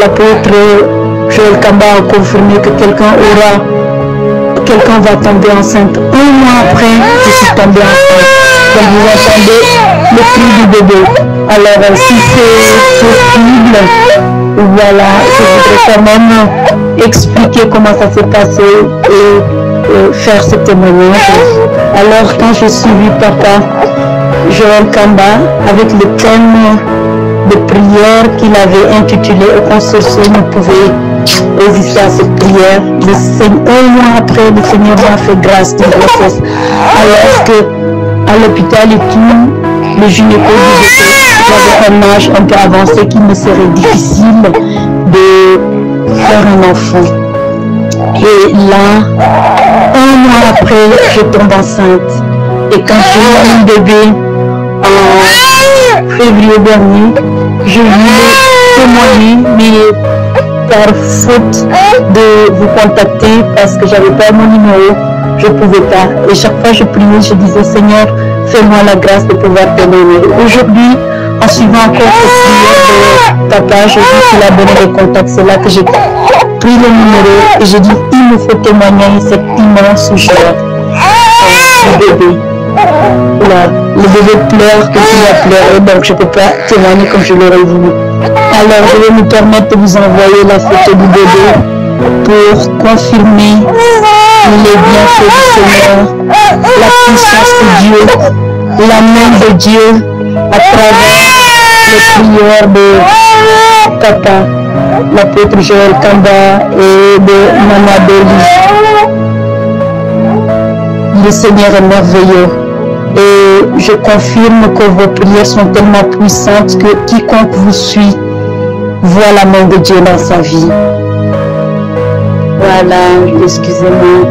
l'apôtre Joël Kamba a confirmé que quelqu'un va tomber enceinte. Un mois après, je suis tombée enceinte. Donc vous entendez le cri du bébé. Alors si c'est possible, voilà, je voudrais quand même expliquer comment ça s'est passé et faire ce témoignage. Alors quand j'ai suivi Papa Joël Kamba avec le thème de prière qu'il avait intitulé « Aucun sorcier ne pouvait résister à cette prière », un mois après, le Seigneur m'a fait grâce de grossesse. Alors que à l'hôpital et tout, le gynéco disait que j'avais un âge un peu avancé, qu'il me serait difficile de faire un enfant. Et là, un mois après, je tombe enceinte. Et quand j'ai eu un bébé en février dernier, je voulais témoigner, mais par faute de vous contacter, parce que j'avais pas mon numéro, je ne pouvais pas. Et chaque fois je priais, je disais, Seigneur, fais-moi la grâce de pouvoir témoigner. Aujourd'hui, en suivant encore cette prière de Papa, je dis qu'il a donné les contacts. C'est là que j'ai pris le numéro et j'ai dit, il me faut témoigner cette immense joie du bébé. Là, le bébé pleure comme il a pleuré, donc je ne peux pas témoigner comme je l'aurais voulu. Alors je vais me permettre de vous envoyer la photo du bébé pour confirmer les bienfaits du Seigneur, la puissance de Dieu, la main de Dieu à travers les prières de Papa, l'apôtre Joël Kamba et de Maman Doli. Le Seigneur est merveilleux. Et je confirme que vos prières sont tellement puissantes que quiconque vous suit voit la main de Dieu dans sa vie. Voilà, excusez-moi.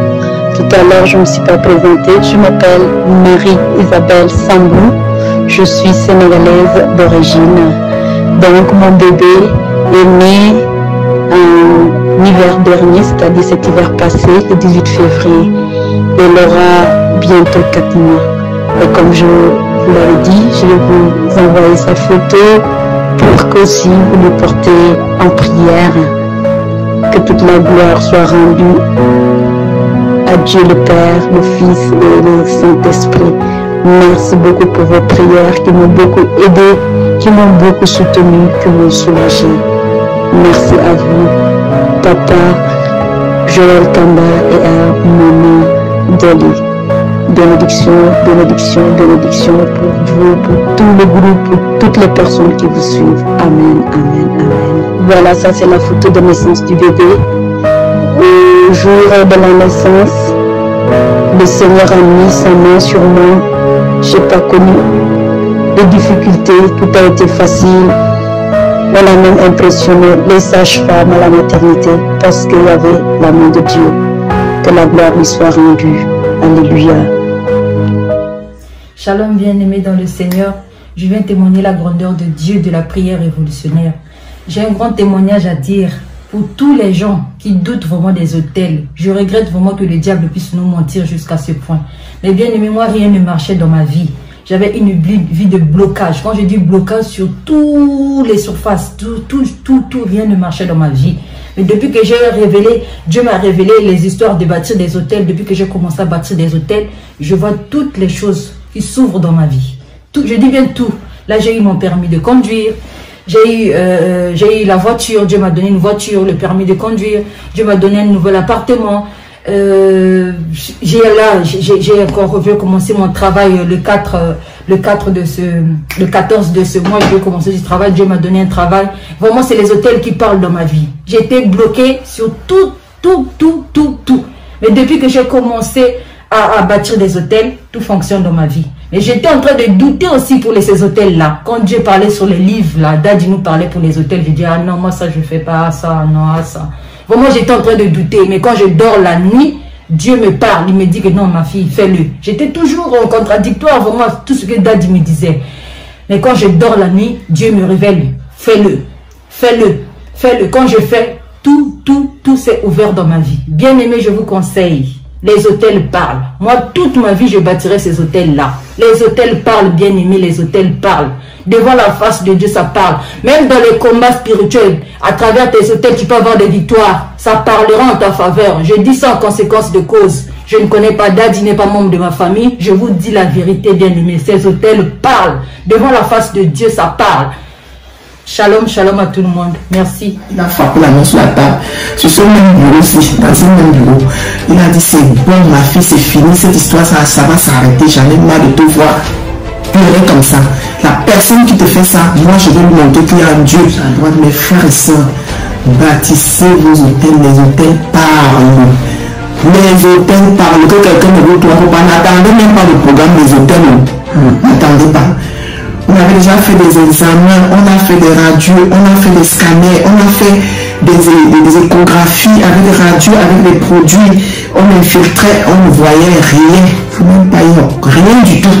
Tout à l'heure, je ne me suis pas présentée. Je m'appelle Marie-Isabelle Sambou. Je suis sénégalaise d'origine. Donc, mon bébé est né en hiver dernier, c'est-à-dire cet hiver passé, le 18 février. Il aura bientôt 4 mois. Et comme je vous l'avais dit, je vais vous envoyer sa photo pour que si vous le portez en prière, que toute la gloire soit rendue à Dieu le Père, le Fils et le Saint-Esprit. Merci beaucoup pour vos prières qui m'ont beaucoup aidé, qui m'ont beaucoup soutenu, qui m'ont soulagé. Merci à vous, Papa Joël Kamba et à Maman Doli. Bénédiction, bénédiction, bénédiction pour vous, pour tout le groupe, pour toutes les personnes qui vous suivent. Amen, amen, amen. Voilà, ça c'est la photo de naissance du bébé. Au jour de la naissance, le Seigneur a mis sa main sur moi. Je n'ai pas connu de difficultés, tout a été facile. On a même impressionné les sages-femmes à la maternité parce qu'il y avait la main de Dieu. Que la gloire lui soit rendue. Alléluia. Shalom bien-aimés dans le Seigneur, je viens témoigner la grandeur de Dieu de la prière révolutionnaire. J'ai un grand témoignage à dire pour tous les gens qui doutent vraiment des autels. Je regrette vraiment que le diable puisse nous mentir jusqu'à ce point. Mais bien-aimés, moi rien ne marchait dans ma vie. J'avais une vie de blocage. Quand je dis blocage sur toutes les surfaces, tout, rien ne marchait dans ma vie. Mais depuis que j'ai révélé, Dieu m'a révélé les histoires de bâtir des hôtels. Depuis que j'ai commencé à bâtir des hôtels, je vois toutes les choses qui s'ouvrent dans ma vie. Tout, je dis bien tout. Là, j'ai eu mon permis de conduire. J'ai eu la voiture. Dieu m'a donné une voiture, le permis de conduire. Dieu m'a donné un nouvel appartement. J'ai encore recommencé mon travail le 14 de ce mois. Je vais commencer du travail. Dieu m'a donné un travail. Vraiment, c'est les hôtels qui parlent dans ma vie. J'étais bloquée sur tout. Mais depuis que j'ai commencé à bâtir des hôtels, tout fonctionne dans ma vie. Et j'étais en train de douter aussi pour ces hôtels-là. Quand Dieu parlait sur les livres, là, Daddy nous parlait pour les hôtels, je dis, ah non, moi ça je fais pas, ça, non, ça. Vraiment, j'étais en train de douter. Mais quand je dors la nuit, Dieu me parle, il me dit que non, ma fille, fais-le. J'étais toujours en contradictoire, vraiment, tout ce que Daddy me disait. Mais quand je dors la nuit, Dieu me révèle, fais-le, fais-le, fais-le. Quand je fais, tout s'est ouvert dans ma vie. Bien aimé, je vous conseille, les hôtels parlent. Moi, toute ma vie, je bâtirai ces hôtels-là. Les hôtels parlent, bien aimé, les hôtels parlent. Devant la face de Dieu, ça parle. Même dans les combats spirituels, à travers tes hôtels, tu peux avoir des victoires. Ça parlera en ta faveur. Je dis ça en conséquence de cause. Je ne connais pas Daddy, n'est pas membre de ma famille. Je vous dis la vérité, bien aimé. Ces hôtels parlent. Devant la face de Dieu, ça parle. Shalom, shalom à tout le monde. Merci. Il a frappé la main sur la table. Sur ce même bureau, dans ce même bureau, il a dit, c'est bon, ma fille, c'est fini. Cette histoire, ça va s'arrêter. J'en ai marre de te voir pleurer comme ça. La personne qui te fait ça, moi, je vais lui montrer qu'il y a un Dieu à droite. Mes frères et sœurs, bâtissez vos hôtels. Les hôtels parlent. Les hôtels parlent. Que quelqu'un ne vous trouve pas. N'attendez même pas le programme des hôtels. N'attendez pas. On avait déjà fait des examens, on a fait des radios, on a fait des scanners, on a fait des échographies avec des radios, avec des produits. On infiltrait, on ne voyait rien. Même pas rien du tout.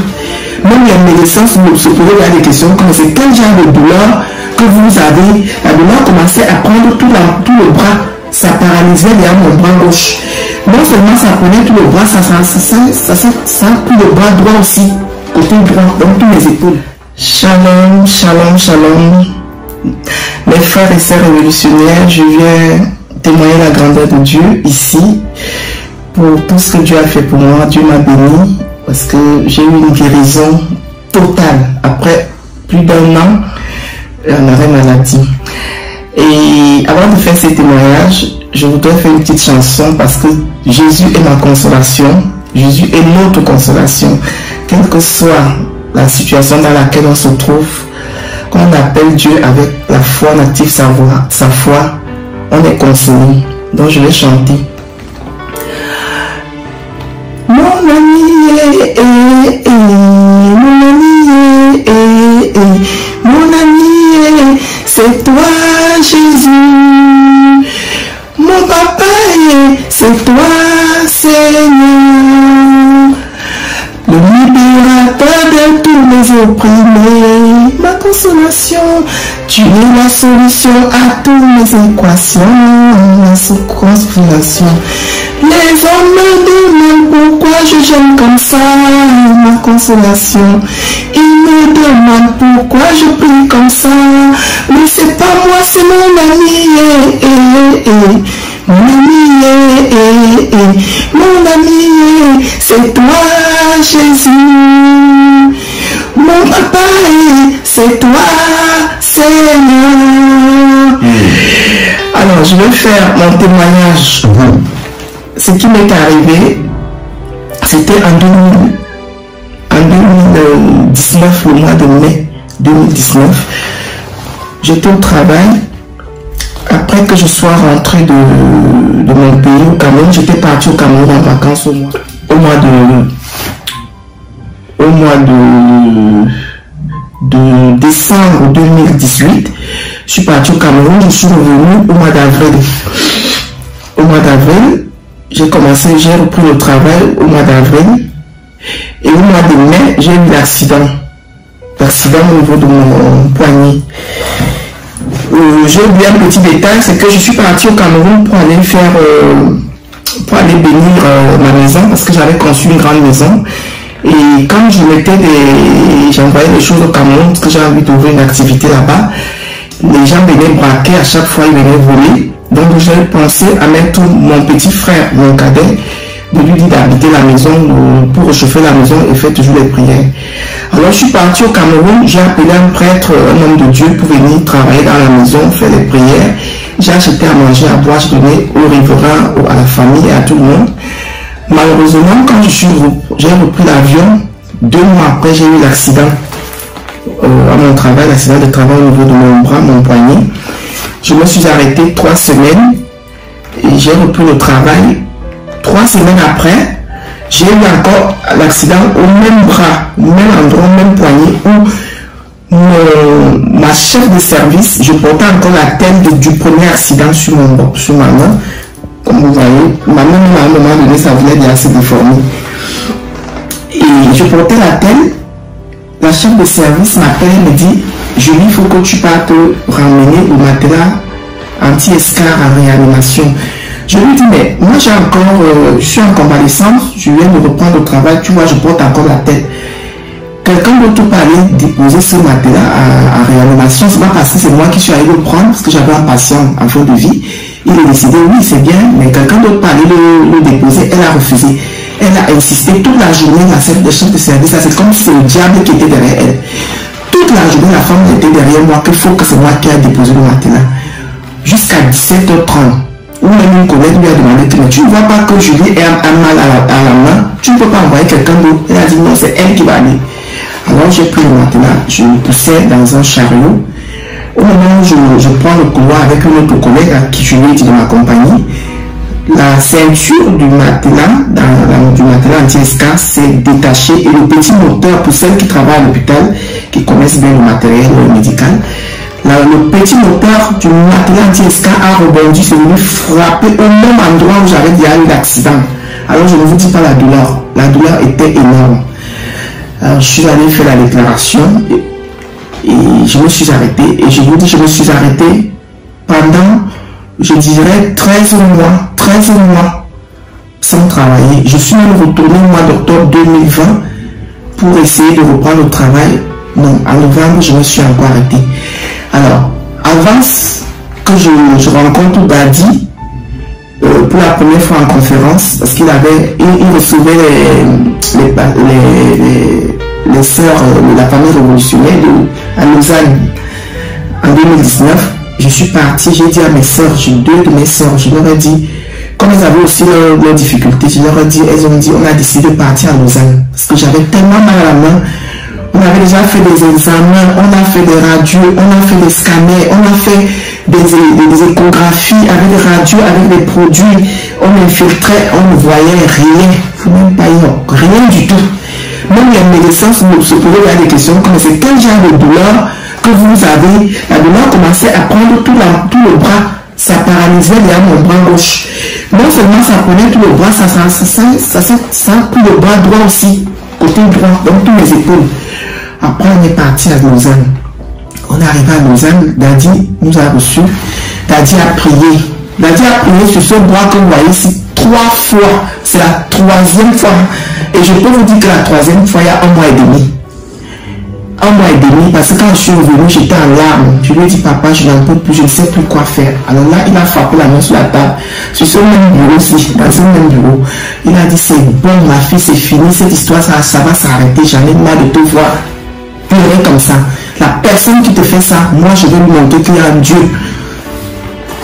Même les médecins se posaient des questions comme c'est quel genre de douleur que vous avez. La douleur commençait à prendre tout le bras. Ça paralysait derrière mon bras gauche. Non seulement ça prenait tout le bras, ça pris le bras droit aussi. Côté droit, donc tous les épaules. Shalom, shalom, shalom. Mes frères et sœurs révolutionnaires, je viens témoigner la grandeur de Dieu ici pour tout ce que Dieu a fait pour moi. Dieu m'a béni parce que j'ai eu une guérison totale après plus d'1 an en arrêt maladie. Et avant de faire ces témoignages, je voudrais faire une petite chanson parce que Jésus est ma consolation. Jésus est notre consolation. Quelle que soit la situation dans laquelle on se trouve, quand on appelle Dieu avec la foi, on active sa foi, on est consolé. Donc je vais chanter. Mon ami, mon ami, c'est toi Jésus. Mon papa, c'est toi Seigneur. Le libérateur de tous les opprimés, ma consolation, tu es la solution à toutes mes équations, ma consolation. Les hommes me demandent pourquoi je gêne comme ça, ma consolation. Ils me demandent pourquoi je prie comme ça, mais c'est pas moi, c'est mon ami. Mon ami, c'est toi Jésus. Mon papa, c'est toi Seigneur. Alors je vais faire mon témoignage. Ce qui m'est arrivé, c'était en 2019, le mois de mai 2019. J'étais au travail. Après que je sois rentré de mon pays au Cameroun, j'étais parti au Cameroun en vacances au mois de décembre 2018. Je suis parti au Cameroun, je suis revenu au mois d'avril. Au mois d'avril, j'ai repris le travail au mois d'avril. Et au mois de mai, j'ai eu l'accident. L'accident au niveau de mon poignet. J'ai oublié un petit détail, c'est que je suis parti au Cameroun pour aller bénir ma maison parce que j'avais conçu une grande maison. Et quand j'envoyais des choses au Cameroun parce que j'ai envie d'ouvrir une activité là-bas, les gens venaient braquer à chaque fois, ils venaient voler. Donc j'ai pensé à mettre mon petit frère, mon cadet, de lui dire d'habiter la maison pour réchauffer la maison et faire toujours les prières. Alors je suis parti au Cameroun, j'ai appelé un prêtre, un homme de Dieu pour venir travailler dans la maison, faire les prières. J'ai acheté à manger, à boire, je donnais au riverain, à la famille et à tout le monde. Malheureusement, quand j'ai repris l'avion, 2 mois après, j'ai eu l'accident à mon travail, l'accident de travail au niveau de mon bras, mon poignet. Je me suis arrêté 3 semaines et j'ai repris le travail. 3 semaines après, j'ai eu encore l'accident au même bras, même endroit, même poignet où ma chef de service, je portais encore la tête du premier accident sur ma main. Comme vous voyez, ma main à un moment donné, ça voulait bien se déformer. Et je portais la tête. La chef de service m'appelle et me dit, Julie, il faut que tu partes ramener le matelas anti-escar en réanimation. Je lui dis, mais moi je suis en convalescence, je viens de reprendre le travail, tu vois, je porte encore la tête. Quelqu'un d'autre peut aller déposer ce matelas en réanimation, c'est pas parce que c'est moi qui suis allé le prendre, parce que j'avais un patient en fin de vie. Il a décidé, oui, c'est bien, mais quelqu'un d'autre peut aller le déposer, elle a refusé. Elle a insisté toute la journée, la chef de service, c'est comme si c'est le diable qui était derrière elle. Toute la journée, la femme était derrière moi, qu'il faut que c'est moi qui ai déposé le matelas. Jusqu'à 17h30. Ou même une collègue lui a demandé, mais tu ne vois pas que Julie a un mal à la main, tu ne peux pas envoyer quelqu'un d'autre. Elle a dit non, c'est elle qui va aller. Alors j'ai pris le matelas, je le poussais dans un chariot. Au moment où je prends le couloir avec un autre collègue à qui je lui ai dit de m'accompagner, la ceinture du matelas, du matelas anti-escar s'est détachée et le petit moteur, pour celles qui travaillent à l'hôpital, qui connaissent bien le matériel médical, le petit moteur du matelas anti-escar a rebondi, c'est venu frapper au même endroit où j'avais déjà eu l'accident. Alors je ne vous dis pas la douleur était énorme. Alors je suis allé faire la déclaration et je me suis arrêté. Et je vous dis, je me suis arrêté pendant, je dirais, 13 mois sans travailler. Je suis même retourné au mois d'octobre 2020 pour essayer de reprendre le travail. Non, en novembre, je me suis encore arrêté. Alors, avant que je rencontre Dadi, pour la première fois en conférence, parce qu'il recevait les sœurs de la famille révolutionnaire à Lausanne en 2019, je suis parti, j'ai dit à mes sœurs, j'ai 2 de mes sœurs, je leur ai dit, comme elles avaient aussi leurs difficultés, je leur ai dit, elles ont dit, on a décidé de partir à Lausanne, parce que j'avais tellement mal à la main. On avait déjà fait des examens, on a fait des radios, on a fait des scanners, on a fait des échographies avec des radios, avec des produits. On infiltrait, on ne voyait rien, même pas rien du tout. Même les médecins se posaient des questions comme c'est quel genre de douleur que vous avez. La douleur commençait à prendre tout le bras, ça paralysait derrière mon bras gauche. Non seulement ça prenait tout le bras, ça pris le bras droit aussi, côté droit, donc tous mes épaules. Après, on est parti à Lausanne. On est arrivé à Lausanne, Dadi nous a reçus. Dadi a prié. Dadi a prié sur ce bras que vous voyez ici 3 fois. C'est la 3e fois. Et je peux vous dire que la 3e fois, il y a 1 mois et demi. 1 mois et demi, parce que quand je suis revenu, j'étais en larmes. Je lui ai dit, papa, je n'en peux plus, je ne sais plus quoi faire. Alors là, il a frappé la main sur la table. Sur ce même bureau aussi, dans ce même bureau. Il a dit, c'est bon, ma fille, c'est fini. Cette histoire, ça va s'arrêter. J'en ai marre de te voir pleurer comme ça. La personne qui te fait ça, moi, je vais lui montrer qu'il y a un Dieu.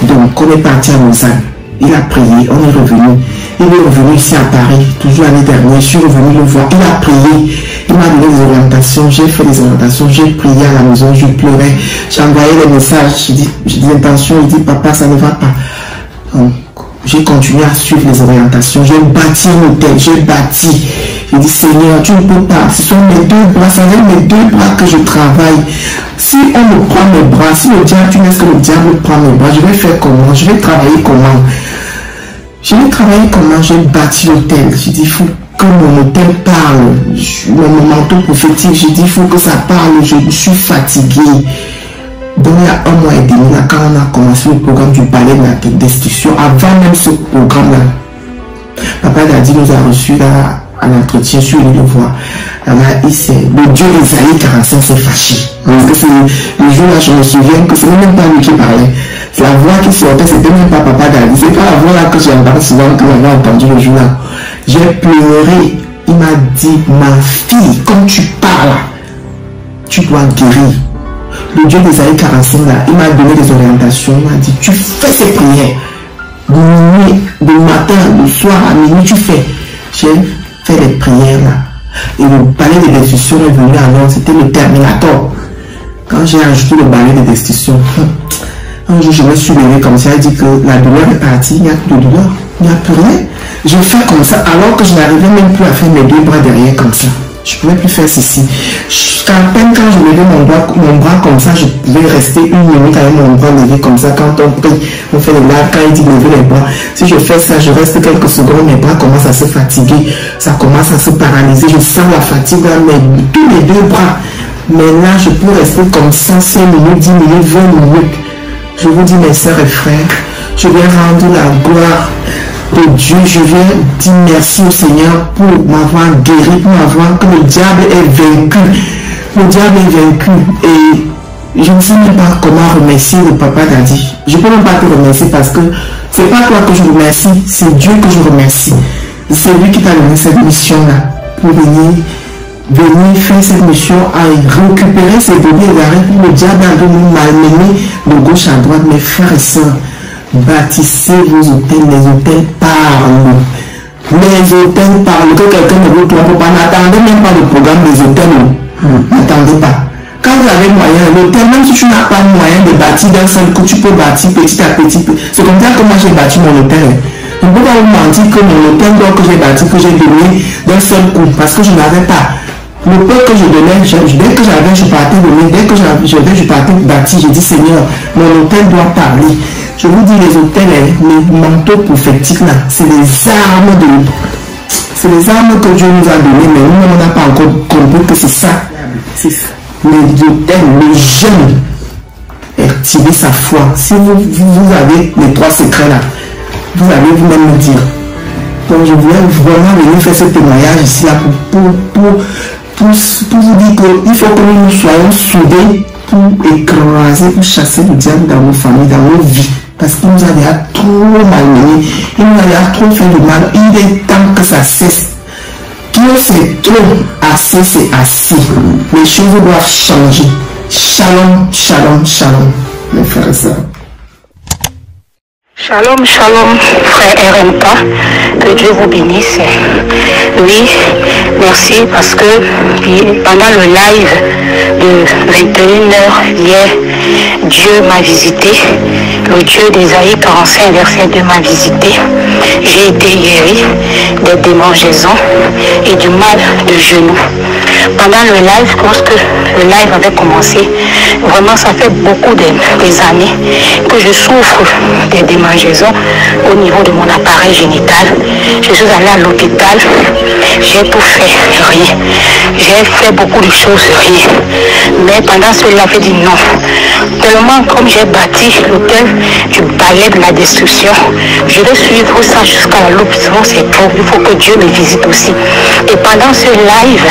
Donc, on est parti à Lausanne. Il a prié, on est revenu. Il est revenu ici à Paris, toujours l'année dernière. Je suis revenu le voir. Il a prié. Il m'a donné des orientations. J'ai fait des orientations. J'ai prié à la maison. Je pleurais. J'ai envoyé les messages. J'ai des intentions. Il dit, papa, ça ne va pas. Donc, j'ai continué à suivre les orientations. J'ai bâti un hôtel. J'ai bâti. J'ai dit, Seigneur, tu ne peux pas. Ce sont mes 2 bras. C'est avec mes 2 bras que je travaille. Si on me prend mes bras, si le diable, tu laisses que le diable prend mes bras, je vais faire comment? Je vais travailler comment? Je vais travailler comment? J'ai bâti l'hôtel. J'ai dit, il faut que mon hôtel parle. Mon manteau prophétique, j'ai dit, il faut que ça parle. Je suis fatigué. Donc il y a 1 mois et demi, là, quand on a commencé le programme du palais de la destruction, avant même ce programme-là, Papa Dadi nous a reçus là, à l'entretien, sur le voir. Là, le Dieu d'Isaïe 45 s'est fâché. Parce que c'est le jour-là, je me souviens que ce n'est même pas lui qui parlait. C'est la voix qui sortait, c'était même pas Papa Dadi. C'est pas la voix là que j'ai entendu souvent, que j'avais entendu le jour-là. J'ai pleuré. Il m'a dit, ma fille, comme tu parles, tu dois guérir. le Dieu d'Ésaïe 45 là, il m'a donné des orientations, il m'a dit, tu fais ces prières, de minuit, de matin, de soir, à minuit, tu fais. J'ai fait des prières là. Et le balai de destruction est venu alors, c'était le Terminator. Quand j'ai ajouté le balai de destruction, un jour je me suis levé comme ça, il dit que la douleur est partie, il n'y a plus de douleur, il n'y a plus rien. Je fais comme ça alors que je n'arrivais même plus à faire mes deux bras derrière comme ça. Je ne pouvais plus faire ceci. À peine quand je levais mon bras comme ça, je pouvais rester une minute avec mon bras levé comme ça. Quand on prie, on fait les lives, quand il dit lever les bras. Si je fais ça, je reste quelques secondes, mes bras commencent à se fatiguer. Ça commence à se paralyser. Je sens la fatigue dans tous les deux bras. Mais là, je peux rester comme ça 5 minutes, 10 minutes, 20 minutes. Je vous dis, mes sœurs et frères, je viens rendre la gloire de Dieu. Je viens dire merci au Seigneur pour m'avoir guéri, pour m'avoir que le diable est vaincu. Le diable est vaincu et je ne sais même pas comment remercier le papa Daddy. Je ne peux même pas te remercier parce que c'est pas toi que je remercie, c'est Dieu que je remercie. C'est lui qui t'a donné cette mission-là pour venir faire cette mission à récupérer ces bébés égarés pour le diable a de nous malmener de gauche à droite. Mes frères et sœurs, bâtissez vos hôtels, les hôtels parlent. Les hôtels parlent. Que quelqu'un ne vous trompe pas, n'attendez même pas le programme des hôtels. N'attendez pas. Quand vous avez moyen, l'hôtel, même si tu n'as pas moyen de bâtir d'un seul coup, tu peux bâtir petit à petit. C'est comme ça que moi j'ai bâti mon hôtel. Je ne peux pas vous mentir que mon hôtel que j'ai bâti, que j'ai donné d'un seul coup, parce que je n'avais pas. Le peu que je donnais, dès que j'avais, je partais donner, dès que je partais bâtir, j'ai dit Seigneur, mon hôtel doit parler. Je vous dis, les hôtels, les manteaux prophétiques là, c'est des armes de. C'est les armes que Dieu nous a données, mais nous, on n'a pas encore compris que c'est ça. C'est ça. Les hôtels, le jeûne, activer sa foi. Si vous avez les 3 secrets là, vous allez vous-même me dire. Donc je voulais vraiment venir faire ce témoignage ici là pour vous dire qu'il faut que nous soyons soudés pour écraser, pour chasser le diable dans nos familles, dans nos vies. Parce qu'il nous a déjà trop malmenés, il nous a déjà trop fait de mal. Il est temps que ça cesse. Qui c'est trop, assez c'est assez. Les choses doivent changer. Shalom, shalom, shalom, mes frères et sœurs. Shalom, shalom, frère RMK, que Dieu vous bénisse. Oui, merci parce que pendant le live de 21h hier, Dieu m'a visité. Le Dieu d'Ésaïe 45, verset 2 m'a visité. J'ai été guéri des démangeaisons et du mal de genoux. Pendant le live, lorsque le live avait commencé, vraiment ça fait beaucoup des années que je souffre des démangeaisons au niveau de mon appareil génital. Je suis allée à l'hôpital, j'ai tout fait, rien. J'ai fait beaucoup de choses, rien. Mais pendant cela, j'ai dit non. Tellement comme j'ai bâti l'hôtel du balai de la destruction, je vais suivre ça jusqu'à la loupe. Sinon c'est trop, il faut que Dieu me visite aussi. Et pendant ce live,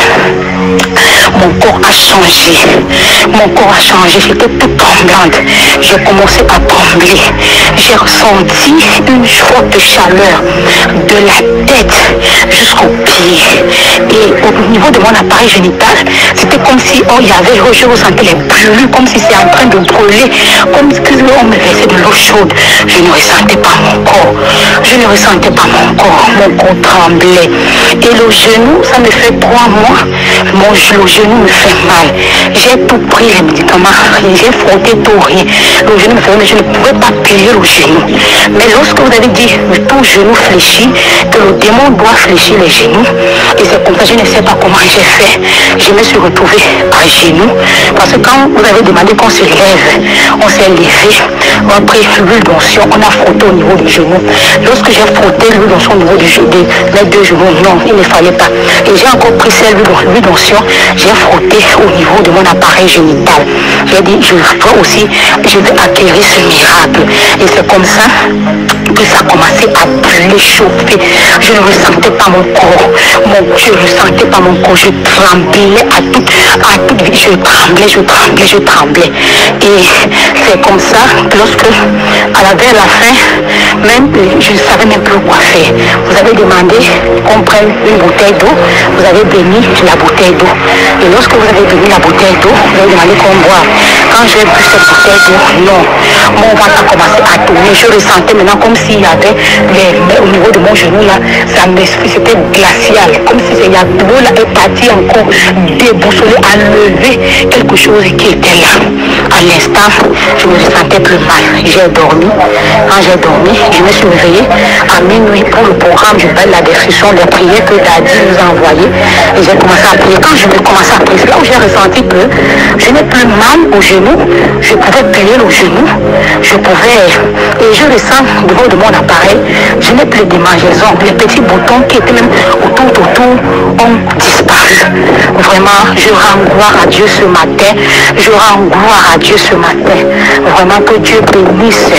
mon corps a changé. Mon corps a changé. J'étais toute tremblante. J'ai commencé à trembler. J'ai ressenti une forte chaleur de la tête jusqu'aux pieds. Et au niveau de mon appareil génital, c'était comme si je ressentais les brûlures, comme si c'était en train de brûler, comme si on me versait de l'eau chaude. Je ne ressentais pas mon corps. Je ne ressentais pas mon corps. Mon corps tremblait. Et le genou, ça me fait 3 mois. Le genou me fait mal. J'ai tout pris les médicaments, j'ai frotté tout, rien. Le genou me fait mal, mais je ne pouvais pas plier le genou. Mais lorsque vous avez dit tout genou fléchit, que le démon doit fléchir les genoux, et c'est comme ça, je ne sais pas comment j'ai fait. Je me suis retrouvée à genoux, parce que quand vous avez demandé qu'on se lève, on s'est levé, on a pris l'huile d'onction, on a frotté au niveau du genou. Lorsque j'ai frotté l'huile d'onction au niveau des 2 genoux, non, il ne fallait pas. Et j'ai encore pris celle l'huile d'onction, j'ai frotté au niveau de mon appareil génital. J'ai dit, je vais acquérir ce miracle. Et c'est comme ça que ça a commencé à brûler, chauffer. Je ne ressentais pas mon corps. Je ne ressentais pas mon corps. Je tremblais à toute vie. Je tremblais. Et c'est comme ça que lorsque, vers la fin, même, je ne savais même plus quoi faire. Vous avez demandé qu'on prenne une bouteille d'eau. Vous avez béni la bouteille d'eau. Et lorsque vous avez béni la bouteille d'eau, d'eau, je lui ai demandé qu'on boive. Quand j'ai bu cette bouteille d'eau, non, mon ventre a commencé à tourner. Je ressentais maintenant comme s'il y avait au niveau de mon genou là, c'était glacial, comme si l'eau là est partie encore déboussolée, à lever quelque chose qui était là. À l'instant, je me sentais plus mal. J'ai dormi. Quand j'ai dormi, je me suis réveillée à minuit pour le programme. Je vais la description des prières que Daddy nous a envoyées. Et j'ai commencé à prier. Quand je vais commencer à prier, c'est là où j'ai ressenti que je n'ai plus mal au genou. Je pouvais plier le genou. Je pouvais... Et je ressens au niveau de mon appareil, je n'ai plus de démangeaisons. Les petits boutons qui étaient même autour ont disparu. Vraiment, je rends gloire à Dieu ce matin. Je rends gloire à Dieu ce matin. Vraiment que Dieu bénisse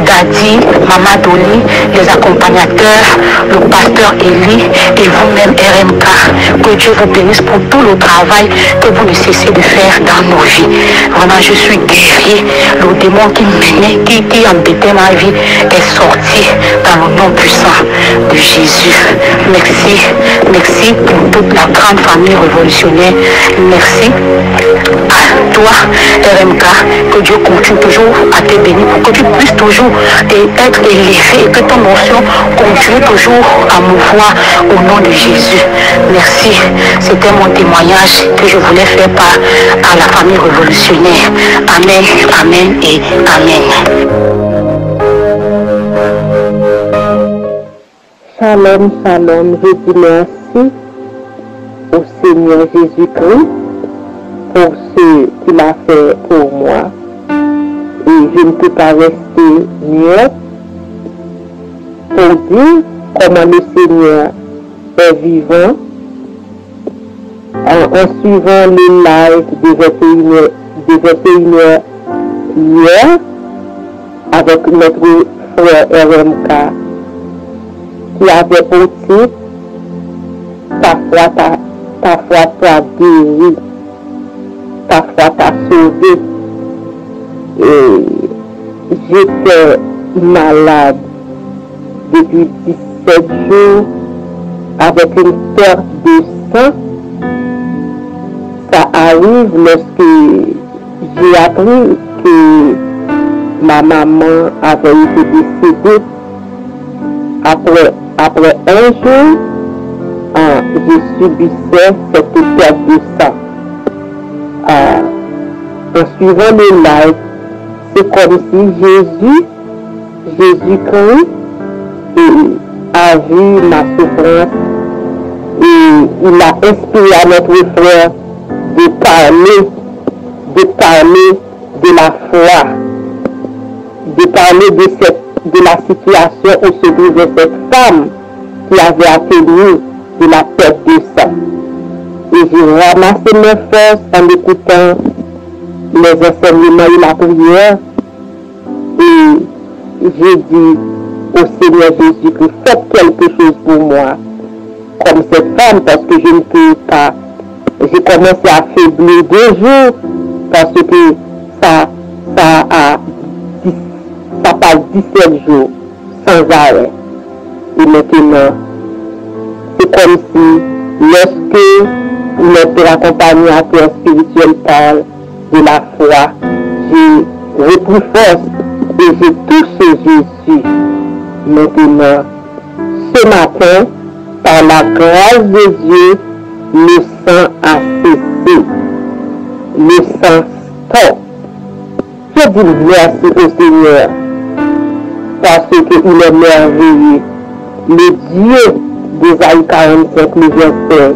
Daddy, Maman Dolly, les accompagnateurs, le pasteur Eli et vous-même RMK. Que Dieu vous bénisse pour tout le travail que vous ne cessez de faire dans nos vies. Vraiment, je suis guéri. Le démon qui menait, qui embêtait ma vie est sorti dans le nom puissant de Jésus. Merci. Merci pour toute la grande famille révolutionnaire. Merci à toi, RMK, que Dieu continue toujours à te bénir, pour que tu puisses toujours être élevé et que ton notion continue toujours à mouvoir au nom de Jésus. Merci. C'était mon témoignage que je voulais faire part à la famille révolutionnaire. Amen, amen et amen. Shalom, shalom, je dis merci au Seigneur Jésus-Christ pour ce qu'il a fait pour moi. Et je ne peux pas rester muette pour dire comment le Seigneur est vivant en suivant le live de 21h hier avec notre frère RMK qui avait pour titre ta foi t'a guéri, ta foi t'a sauvé. Et j'étais malade depuis 17 jours avec une perte de sang. Ça arrive lorsque j'ai appris que ma maman avait été décédée. Après un jour, je subissais cette perte de sang. En suivant le live, c'est comme si Jésus-Christ a vu ma souffrance et il a inspiré à notre frère de parler de la foi, de parler de la situation où se trouvait cette femme qui avait atteint de la perte de sang. Et j'ai ramassé mes forces en écoutant les enseignements et la prière. Et j'ai dit au Seigneur Jésus-Christ, faites quelque chose pour moi, comme cette femme, parce que je ne peux pas. J'ai commencé à faiblir 2 jours, parce que ça passe 17 jours sans arrêt. Et maintenant, c'est comme si lorsque notre accompagnateur spirituel parle de la foi, j'ai repris force et j'ai touché Jésus. Maintenant, ce matin, par la grâce de Dieu, le sang a cessé. Le sang stop. Je dis merci au Seigneur parce qu'il est merveilleux. Le Dieu d'Ésaïe 45, le verset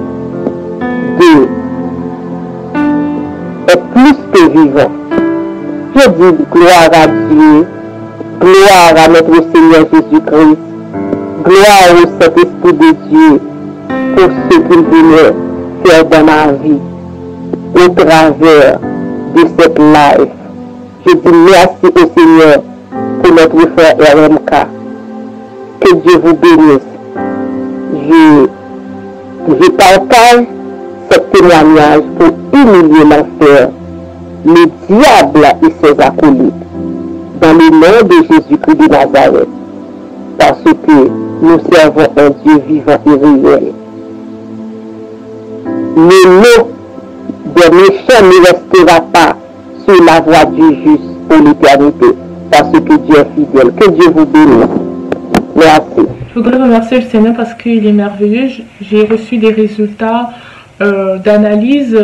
2 est plus que vivant. Je dis gloire à Dieu, gloire à notre Seigneur Jésus-Christ, gloire au Saint-Esprit de Dieu pour ce qu'il voulait faire dans ma vie au travers de cette live. Je dis merci au Seigneur pour notre frère RMK. Que Dieu vous bénisse. Je partage ce témoignage pour humilier l'enfer, le diable et ses acolytes, dans le nom de Jésus-Christ de Nazareth, parce que nous servons un Dieu vivant et réel. Le lot des méchants ne restera pas sur la voie du juste pour l'éternité, parce que Dieu est fidèle. Que Dieu vous bénisse. Merci. Je voudrais remercier le Seigneur parce qu'il est merveilleux. J'ai reçu des résultats d'analyse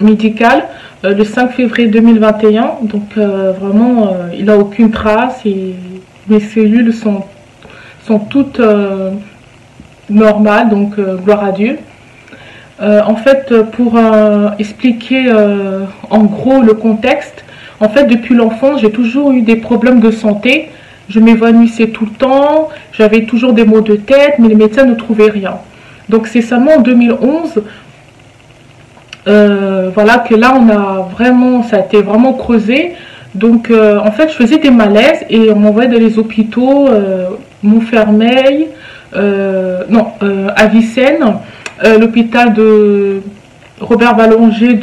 médicale le 5 février 2021. Donc vraiment, il n'a aucune trace et mes cellules sont toutes normales. Donc gloire à Dieu. En fait, pour expliquer en gros le contexte, en fait, depuis l'enfance, j'ai toujours eu des problèmes de santé. Je m'évanouissais tout le temps, j'avais toujours des maux de tête, mais les médecins ne trouvaient rien. Donc c'est seulement en 2011, voilà, que là ça a été vraiment creusé. Donc en fait, je faisais des malaises et on m'envoyait dans les hôpitaux, Montfermeil, Avicenne, l'hôpital de Robert Ballanger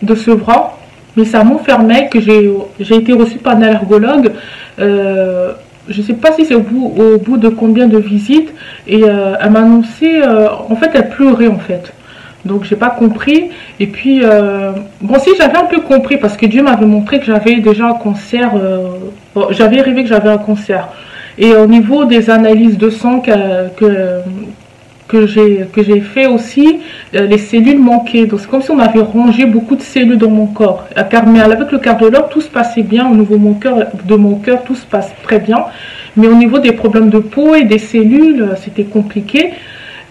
de Sevran. Mais c'est à Montfermeil que j'ai été reçue par un allergologue. Je ne sais pas si c'est au bout de combien de visites. Et elle m'a annoncé, en fait, elle pleurait en fait. Donc, j'ai pas compris. Et puis, bon, si j'avais un peu compris, parce que Dieu m'avait montré que j'avais déjà un cancer. J'avais rêvé que j'avais un cancer. Et au niveau des analyses de sang que j'ai fait aussi, les cellules manquaient. Donc c'est comme si on avait rangé beaucoup de cellules dans mon corps. Mais avec le cardiologue, tout se passait bien. Au niveau de mon cœur, tout se passe très bien. Mais au niveau des problèmes de peau et des cellules, c'était compliqué.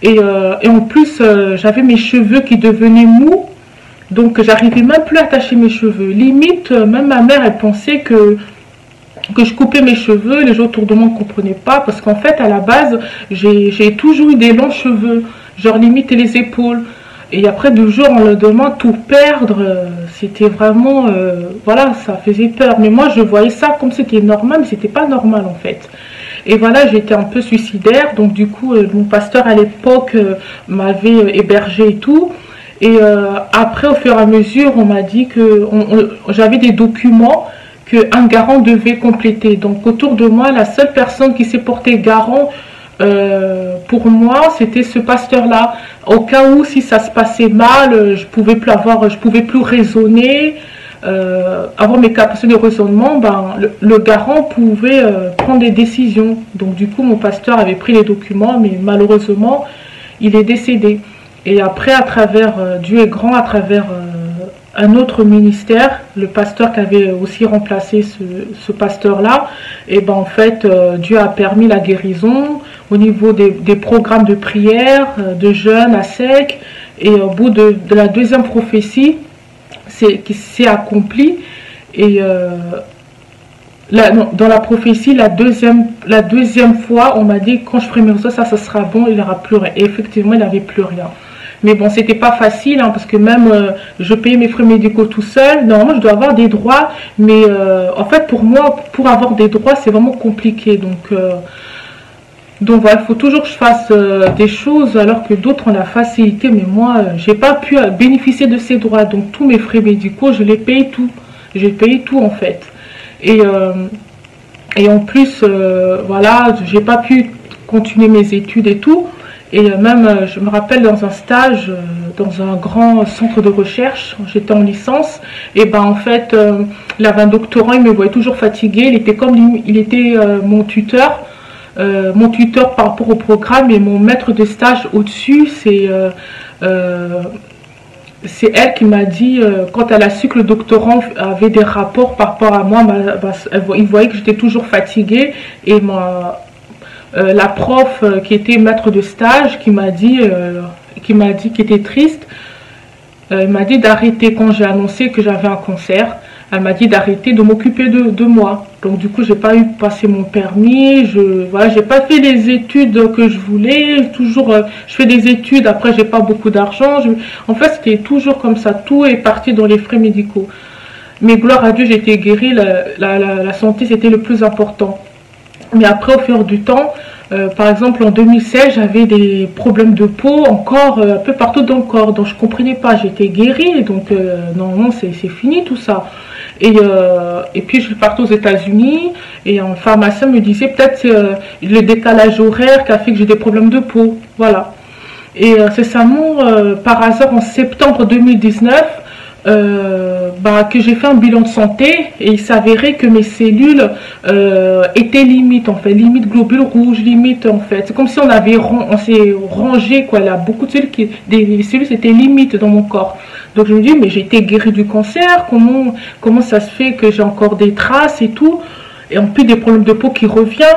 Et en plus, j'avais mes cheveux qui devenaient mous. Donc j'arrivais même plus à attacher mes cheveux. Limite, même ma mère, elle pensait que je coupais mes cheveux, les gens autour de moi ne comprenaient pas, parce qu'en fait, à la base, j'ai toujours eu des longs cheveux, genre limite les épaules. Et après, du jour au lendemain, tout perdre, c'était vraiment, voilà, ça faisait peur. Mais moi, je voyais ça comme c'était normal, mais c'était pas normal en fait. Et voilà, j'étais un peu suicidaire, donc du coup, mon pasteur à l'époque m'avait hébergé et tout. Et après, au fur et à mesure, on m'a dit que j'avais des documents qu'un garant devait compléter. Donc autour de moi, la seule personne qui s'est portée garant pour moi, c'était ce pasteur-là. Au cas où, si ça se passait mal, je pouvais plus raisonner, avoir mes capacités de raisonnement, le garant pouvait prendre des décisions. Donc du coup, mon pasteur avait pris les documents, mais malheureusement, il est décédé. Et après, à travers, Dieu est grand, à travers un autre ministère, le pasteur qui avait aussi remplacé ce pasteur-là, et ben en fait, Dieu a permis la guérison au niveau des programmes de prière, de jeûne à sec, et au bout de la deuxième prophétie qui s'est accomplie, et dans la prophétie, la deuxième fois, on m'a dit quand je ferai mes résultats, ça sera bon, il n'aura plus rien. Et effectivement, il n'avait plus rien. Mais bon, c'était pas facile, hein, parce que même je payais mes frais médicaux tout seul. Normalement, je dois avoir des droits, mais en fait, pour moi, pour avoir des droits, c'est vraiment compliqué. Donc voilà, il faut toujours que je fasse des choses, alors que d'autres ont la facilité. Mais moi, j'ai pas pu bénéficier de ces droits. Donc tous mes frais médicaux, je les paye tout. J'ai payé tout en fait. Et en plus, voilà, j'ai pas pu continuer mes études et tout. Et même, je me rappelle dans un stage, dans un grand centre de recherche, j'étais en licence, et ben en fait, il avait un doctorant, il me voyait toujours fatiguée, il était mon tuteur par rapport au programme, et mon maître de stage au-dessus, c'est elle qui m'a dit, quand elle a su que le doctorant avait des rapports par rapport à moi, il voyait que j'étais toujours fatiguée, et la prof qui était maître de stage qui m'a dit qui était triste, elle m'a dit d'arrêter quand j'ai annoncé que j'avais un cancer. Elle m'a dit d'arrêter de m'occuper de moi. Donc du coup, j'ai pas eu passé mon permis, voilà, j'ai pas fait les études que je voulais. Toujours, je fais des études, après j'ai pas beaucoup d'argent. En fait, c'était toujours comme ça, tout est parti dans les frais médicaux. Mais gloire à Dieu, j'ai été guérie, la santé c'était le plus important. Mais après, au fur du temps, par exemple en 2016, j'avais des problèmes de peau encore un peu partout dans le corps. Donc je ne comprenais pas, j'étais guérie, donc normalement c'est fini tout ça. Et puis je suis partie aux États-Unis et un pharmacien me disait peut-être le décalage horaire qui a fait que j'ai des problèmes de peau. Voilà. Et c'est seulement par hasard en septembre 2019 que j'ai fait un bilan de santé et il s'avérait que mes cellules étaient limites en fait, limite globules rouges, limite en fait. C'est comme si on s'est rangé quoi, là, beaucoup de cellules des cellules étaient limites dans mon corps. Donc je me dis mais j'ai été guérie du cancer, comment ça se fait que j'ai encore des traces et tout, et en plus des problèmes de peau qui reviennent.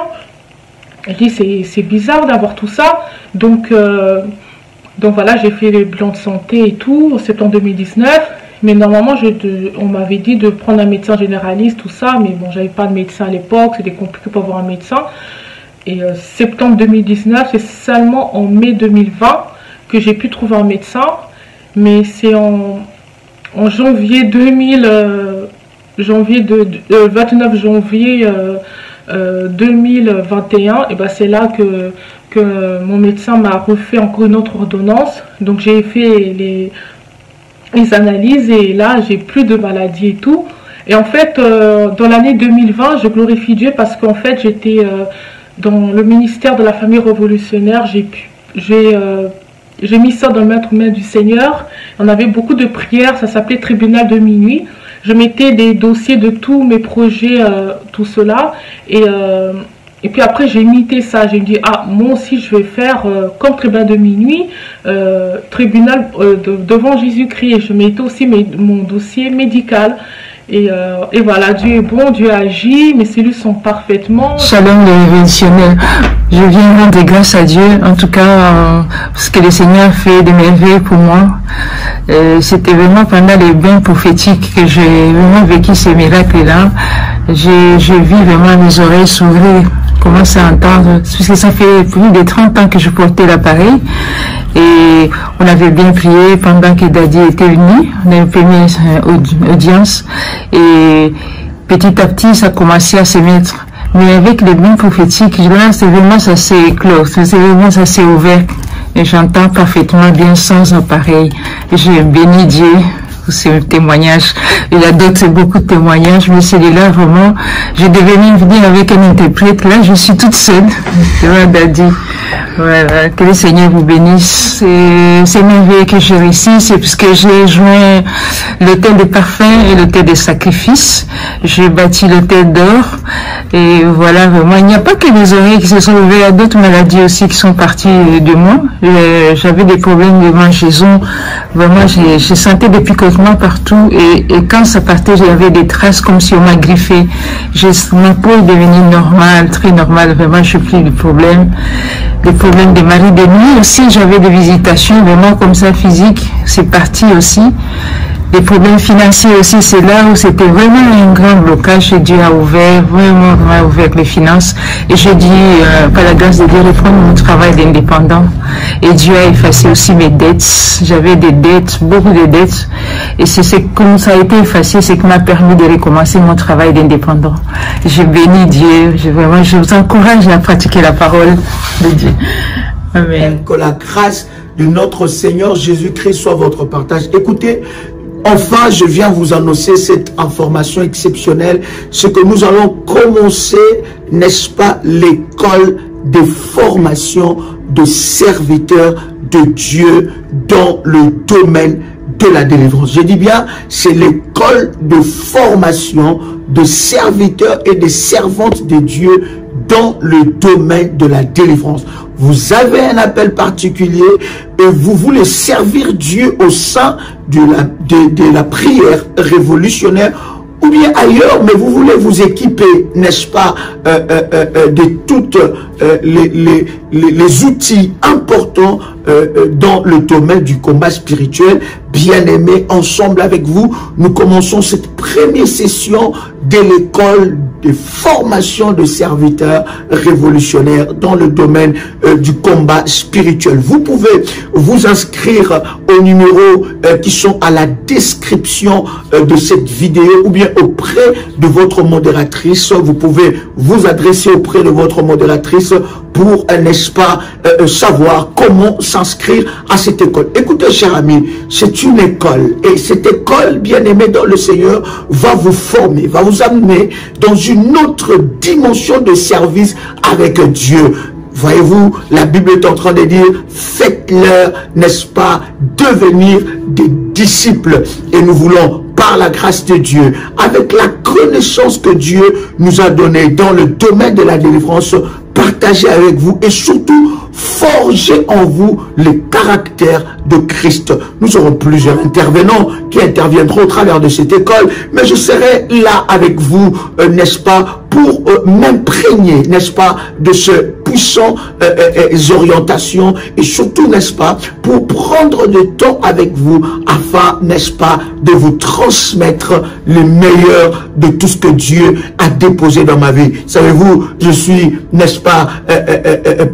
Je dis c'est bizarre d'avoir tout ça, donc voilà, j'ai fait le bilan de santé et tout en septembre 2019. Mais normalement, on m'avait dit de prendre un médecin généraliste, tout ça. Mais bon, j'avais pas de médecin à l'époque. C'était compliqué pour avoir un médecin. Et septembre 2019, c'est seulement en mai 2020 que j'ai pu trouver un médecin. Mais c'est en janvier 29 janvier 2021, et ben c'est là que mon médecin m'a refait encore une autre ordonnance. Donc j'ai fait les analyses et là j'ai plus de maladies et tout. Et en fait dans l'année 2020 je glorifie Dieu parce qu'en fait j'étais dans le ministère de la famille révolutionnaire. J'ai mis ça dans le main du Seigneur. On avait beaucoup de prières, ça s'appelait tribunal de minuit. Je mettais des dossiers de tous mes projets, tout cela, et puis après j'ai imité ça. J'ai dit moi aussi je vais faire comme tribunal de minuit, tribunal devant Jésus-Christ. Et je mettais aussi mon dossier médical. Et voilà, Dieu est bon, Dieu agit, mes cellules sont parfaitement... Shalom les révolutionnaires, je viens rendre grâce à Dieu, en tout cas, parce que le Seigneur fait des merveilles pour moi. C'était vraiment pendant les bains prophétiques que j'ai vraiment vécu ces miracles-là. Je vis vraiment mes oreilles s'ouvrir, commence à entendre, parce que ça fait plus de 30 ans que je portais l'appareil. Et on avait bien prié pendant que Daddy était venu, on a eu une première audience, et petit à petit ça commençait à se mettre. Mais avec les bains prophétiques, là c'est vraiment ça s'est clos, c'est vraiment ça s'est ouvert, et j'entends parfaitement bien sans appareil. J'ai béni Dieu pour ce témoignage. Il y a d'autres, beaucoup de témoignages, mais celui-là vraiment, je devais même venir avec un interprète. Là je suis toute seule, tu vois Daddy. Voilà, que le Seigneur vous bénisse. C'est merveilleux que j'ai réussi, c'est parce que j'ai joint l'autel de parfum et l'autel de sacrifice. J'ai bâti l'autel d'or. Et voilà, vraiment, il n'y a pas que les oreilles qui se sont ouvertes, il y a d'autres maladies aussi qui sont parties de moi. J'avais des problèmes de mangeaison. Vraiment, je sentais des picotements partout. Et quand ça partait, j'avais des traces comme si on m'a griffé. Ma peau est devenue normale, très normale. Vraiment, je n'ai plus de problème. Des problèmes de mari de nuit aussi, j'avais des visitations vraiment comme ça physiques, c'est parti aussi. Des problèmes financiers aussi, c'est là où c'était vraiment un grand blocage et Dieu a ouvert, vraiment ouvert les finances. Et j'ai dit, par la grâce de Dieu, reprendre mon travail d'indépendant. Et Dieu a effacé aussi mes dettes. J'avais des dettes, beaucoup de dettes. Et c'est comme ça a été effacé, c'est qui m'a permis de recommencer mon travail d'indépendant. Je bénis Dieu, je vous encourage à pratiquer la parole de Dieu. Amen. Que la grâce de notre Seigneur Jésus-Christ soit votre partage. Écoutez, enfin, je viens vous annoncer cette information exceptionnelle. C'est que nous allons commencer, n'est-ce pas, l'école de formation de serviteurs de Dieu dans le domaine de la délivrance. Je dis bien, c'est l'école de formation de serviteurs et de servantes de Dieu dans le domaine de la délivrance. Vous avez un appel particulier et vous voulez servir Dieu au sein de la prière révolutionnaire ou bien ailleurs, mais vous voulez vous équiper, n'est-ce pas, de toutes les outils importants dans le domaine du combat spirituel. Bien-aimés, ensemble avec vous, nous commençons cette première session de l'école de formation de serviteurs révolutionnaires dans le domaine du combat spirituel. Vous pouvez vous inscrire aux numéros qui sont à la description de cette vidéo ou bien auprès de votre modératrice. Vous pouvez vous adresser auprès de votre modératrice pour, n'est-ce pas, savoir comment s'inscrire à cette école. Écoutez, chers amis, c'est une école et cette école, bien aimée dans le Seigneur, va vous former, va vous amener dans une autre dimension de service avec Dieu. Voyez-vous, la Bible est en train de dire, faites-leur, n'est-ce pas, devenir des disciples. Et nous voulons, par la grâce de Dieu, avec la connaissance que Dieu nous a donnée dans le domaine de la délivrance, partager avec vous et surtout forger en vous le caractère de Christ. Nous aurons plusieurs intervenants qui interviendront au travers de cette école, mais je serai là avec vous, n'est-ce pas, pour m'imprégner, n'est-ce pas, de ce puissant orientations et surtout, n'est-ce pas, pour prendre du temps avec vous afin, n'est-ce pas, de vous transmettre le meilleur de tout ce que Dieu a déposé dans ma vie. Savez-vous, je suis, n'est-ce pas,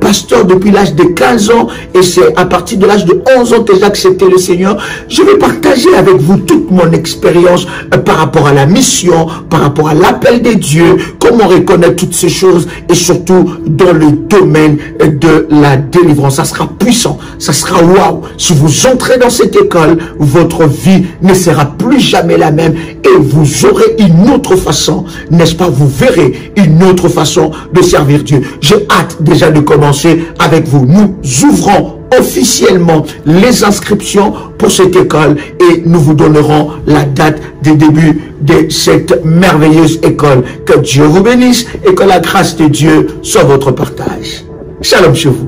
pasteur depuis l'âge de 15 ans et c'est à partir de l'âge de 11 ans que j'ai accepté le Seigneur. Je vais partager avec vous toute mon expérience par rapport à la mission, par rapport à l'appel de Dieu, comment reconnaître toutes ces choses et surtout dans le domaine de la délivrance. Ça sera puissant, ça sera waouh. Si vous entrez dans cette école, votre vie ne sera plus jamais la même et vous aurez une autre façon, n'est-ce pas, vous verrez une autre façon de servir Dieu. J'ai hâte déjà de commencer avec vous. Nous ouvrons officiellement les inscriptions pour cette école et nous vous donnerons la date du début de cette merveilleuse école. Que Dieu vous bénisse et que la grâce de Dieu soit votre partage. Shalom chez vous.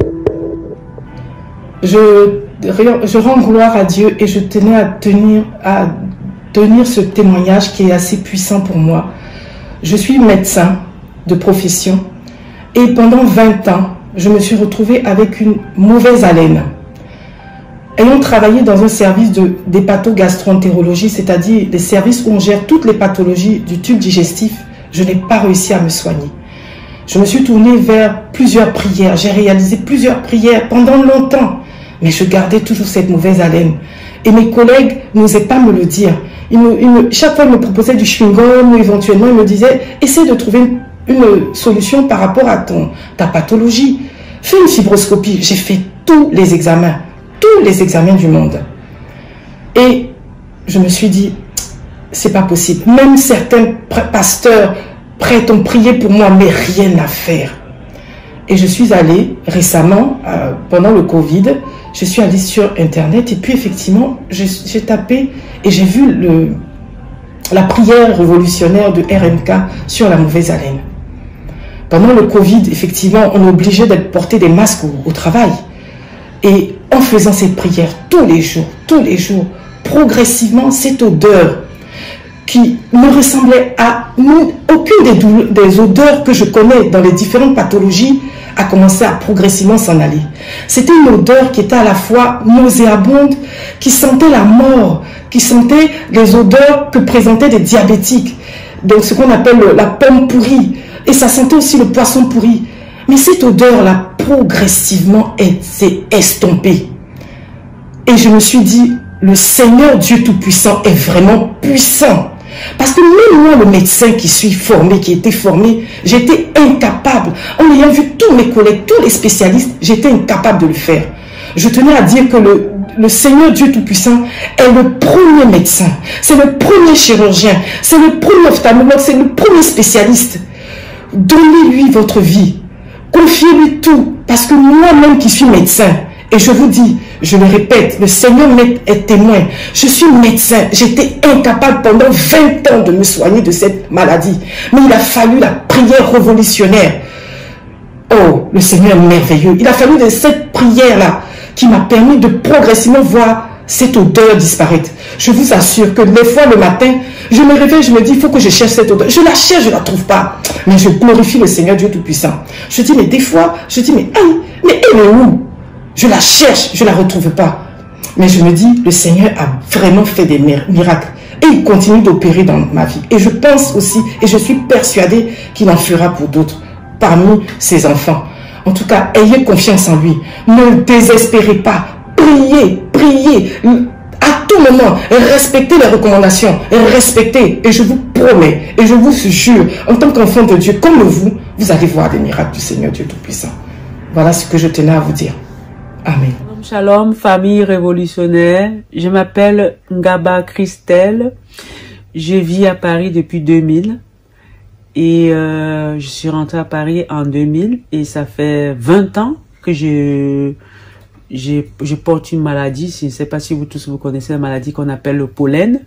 Je rends gloire à Dieu et je tenais à tenir ce témoignage qui est assez puissant pour moi. Je suis médecin de profession et pendant 20 ans, je me suis retrouvée avec une mauvaise haleine. Ayant travaillé dans un service d'hépatogastroentérologie, c'est-à-dire des services où on gère toutes les pathologies du tube digestif, je n'ai pas réussi à me soigner. Je me suis tournée vers plusieurs prières, j'ai réalisé plusieurs prières pendant longtemps, mais je gardais toujours cette mauvaise haleine. Et mes collègues n'osaient pas me le dire. Chaque fois, ils me proposaient du chewing-gum ou éventuellement, ils me disaient « Essaie de trouver une solution par rapport à ta pathologie. Fais une fibroscopie. » J'ai fait tous les examens du monde. Et je me suis dit, c'est pas possible. Même certains pasteurs prêts ont prié pour moi, mais rien à faire. Et je suis allée récemment, pendant le Covid, je suis allée sur Internet et puis effectivement, j'ai tapé et j'ai vu la prière révolutionnaire de RMK sur la mauvaise haleine. Pendant le Covid, effectivement, on est obligé de porter des masques au travail. Et en faisant cette prière tous les jours, progressivement, cette odeur qui ne ressemblait à aucune des odeurs que je connais dans les différentes pathologies a commencé à progressivement s'en aller. C'était une odeur qui était à la fois nauséabonde, qui sentait la mort, qui sentait les odeurs que présentaient des diabétiques, donc ce qu'on appelle la pomme pourrie, et ça sentait aussi le poisson pourri. Mais cette odeur-là, progressivement, s'est estompée. Et je me suis dit, le Seigneur Dieu Tout-Puissant est vraiment puissant. Parce que même moi, le médecin qui suis formé, qui était formé, j'étais incapable. En ayant vu tous mes collègues, tous les spécialistes, j'étais incapable de le faire. Je tenais à dire que le Seigneur Dieu Tout-Puissant est le premier médecin. C'est le premier chirurgien. C'est le premier ophtalmologue. C'est le premier spécialiste. Donnez-lui votre vie. Confiez-lui tout. Parce que moi-même qui suis médecin, et je vous dis, je le répète, le Seigneur est témoin. Je suis médecin. J'étais incapable pendant 20 ans de me soigner de cette maladie. Mais il a fallu la prière révolutionnaire. Oh, le Seigneur est merveilleux. Il a fallu de cette prière-là qui m'a permis de progressivement voir cette odeur disparaître. Je vous assure que des fois le matin, je me réveille, je me dis, il faut que je cherche cette odeur. Je la cherche, je ne la trouve pas. Mais je glorifie le Seigneur Dieu Tout-Puissant. Je dis, mais des fois, je dis, mais elle est où? Je la cherche, je ne la retrouve pas. Mais je me dis, le Seigneur a vraiment fait des miracles. Et il continue d'opérer dans ma vie. Et je pense aussi, et je suis persuadée qu'il en fera pour d'autres, parmi ses enfants. En tout cas, ayez confiance en lui. Ne désespérez pas. Priez, priez. À tout moment, respectez les recommandations. Respectez. Et je vous promets, et je vous jure, en tant qu'enfant de Dieu, comme vous, vous allez voir des miracles du Seigneur Dieu Tout-Puissant. Voilà ce que je tenais à vous dire. Amen. Shalom, famille révolutionnaire. Je m'appelle 'Ngaba Christelle. Je vis à Paris depuis 2000. Et je suis rentrée à Paris en 2000 et ça fait 20 ans que je porte une maladie. Je ne sais pas si vous tous vous connaissez la maladie qu'on appelle le pollen.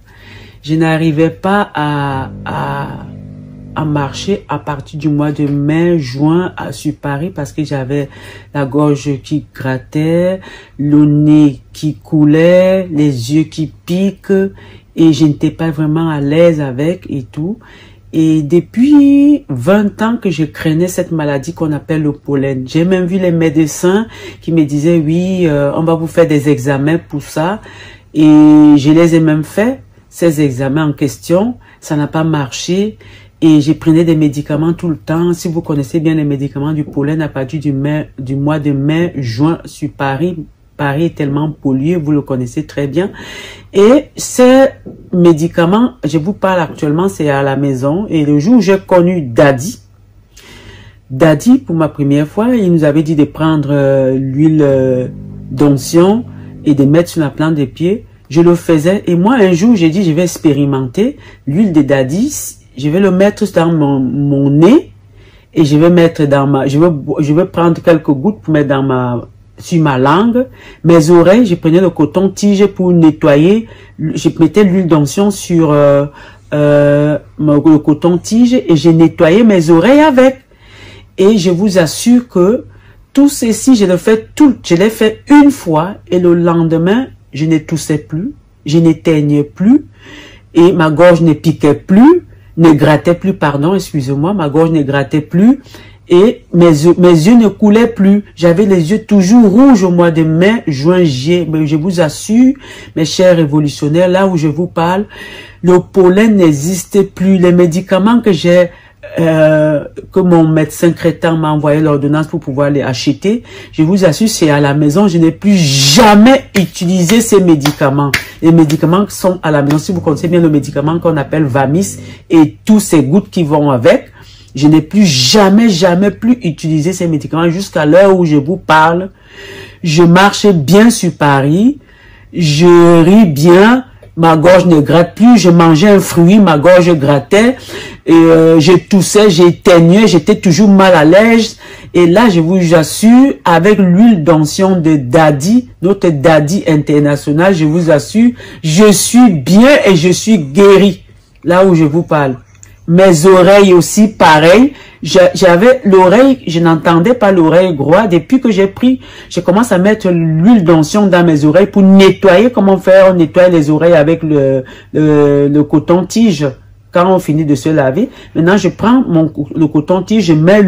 Je n'arrivais pas à marcher à partir du mois de mai, juin sur Paris parce que j'avais la gorge qui grattait, le nez qui coulait, les yeux qui piquent et je n'étais pas vraiment à l'aise avec et tout. Et depuis 20 ans que je craignais cette maladie qu'on appelle le pollen. J'ai même vu les médecins qui me disaient oui, on va vous faire des examens pour ça. Et je les ai même fait, ces examens en question. Ça n'a pas marché. Et j'ai pris des médicaments tout le temps. Si vous connaissez bien les médicaments du pollen, à partir du mois de mai, juin sur Paris, Paris est tellement pollué, vous le connaissez très bien. Et ces médicaments, je vous parle actuellement, c'est à la maison. Et le jour où j'ai connu Daddy, pour ma première fois, il nous avait dit de prendre l'huile d'onction et de mettre sur la plante des pieds. Je le faisais. Et moi, un jour, j'ai dit, je vais expérimenter l'huile de Daddy. Je vais le mettre dans mon nez et je vais mettre dans je vais prendre quelques gouttes pour mettre sur ma langue. Mes oreilles, je prenais le coton-tige pour nettoyer. Je mettais l'huile d'onction sur le coton-tige et j'ai nettoyé mes oreilles avec. Et je vous assure que tout ceci, je l'ai fait une fois et le lendemain, je ne toussais plus, je n'éteignais plus et ma gorge ne piquait plus. Ne grattait plus, pardon, excusez-moi, ma gorge ne grattait plus et mes yeux ne coulaient plus. J'avais les yeux toujours rouges au mois de mai, juin, juillet. Mais je vous assure, mes chers révolutionnaires, là où je vous parle, le pollen n'existe plus. Les médicaments que que mon médecin traitant m'a envoyé l'ordonnance pour pouvoir les acheter, je vous assure, c'est à la maison. Je n'ai plus jamais utilisé ces médicaments. Les médicaments sont à la maison. Si vous connaissez bien le médicament qu'on appelle Vamis et tous ces gouttes qui vont avec, je n'ai plus jamais plus utilisé ces médicaments jusqu'à l'heure où je vous parle. Je marchais bien sur Paris, je ris bien, ma gorge ne gratte plus, je mangeais un fruit, ma gorge grattait, et je toussais, j'éteignais, j'étais toujours mal à l'aise. Et là, je vous assure, avec l'huile d'onction de Daddy, notre Daddy international, je vous assure, je suis bien et je suis guéri. Là où je vous parle. Mes oreilles aussi, pareil. J'avais l'oreille, je n'entendais pas l'oreille droite. Depuis que je commence à mettre l'huile d'onction dans mes oreilles pour nettoyer. Comment faire? On nettoie les oreilles avec le coton-tige. Quand on finit de se laver, maintenant je prends le coton-tige, je mets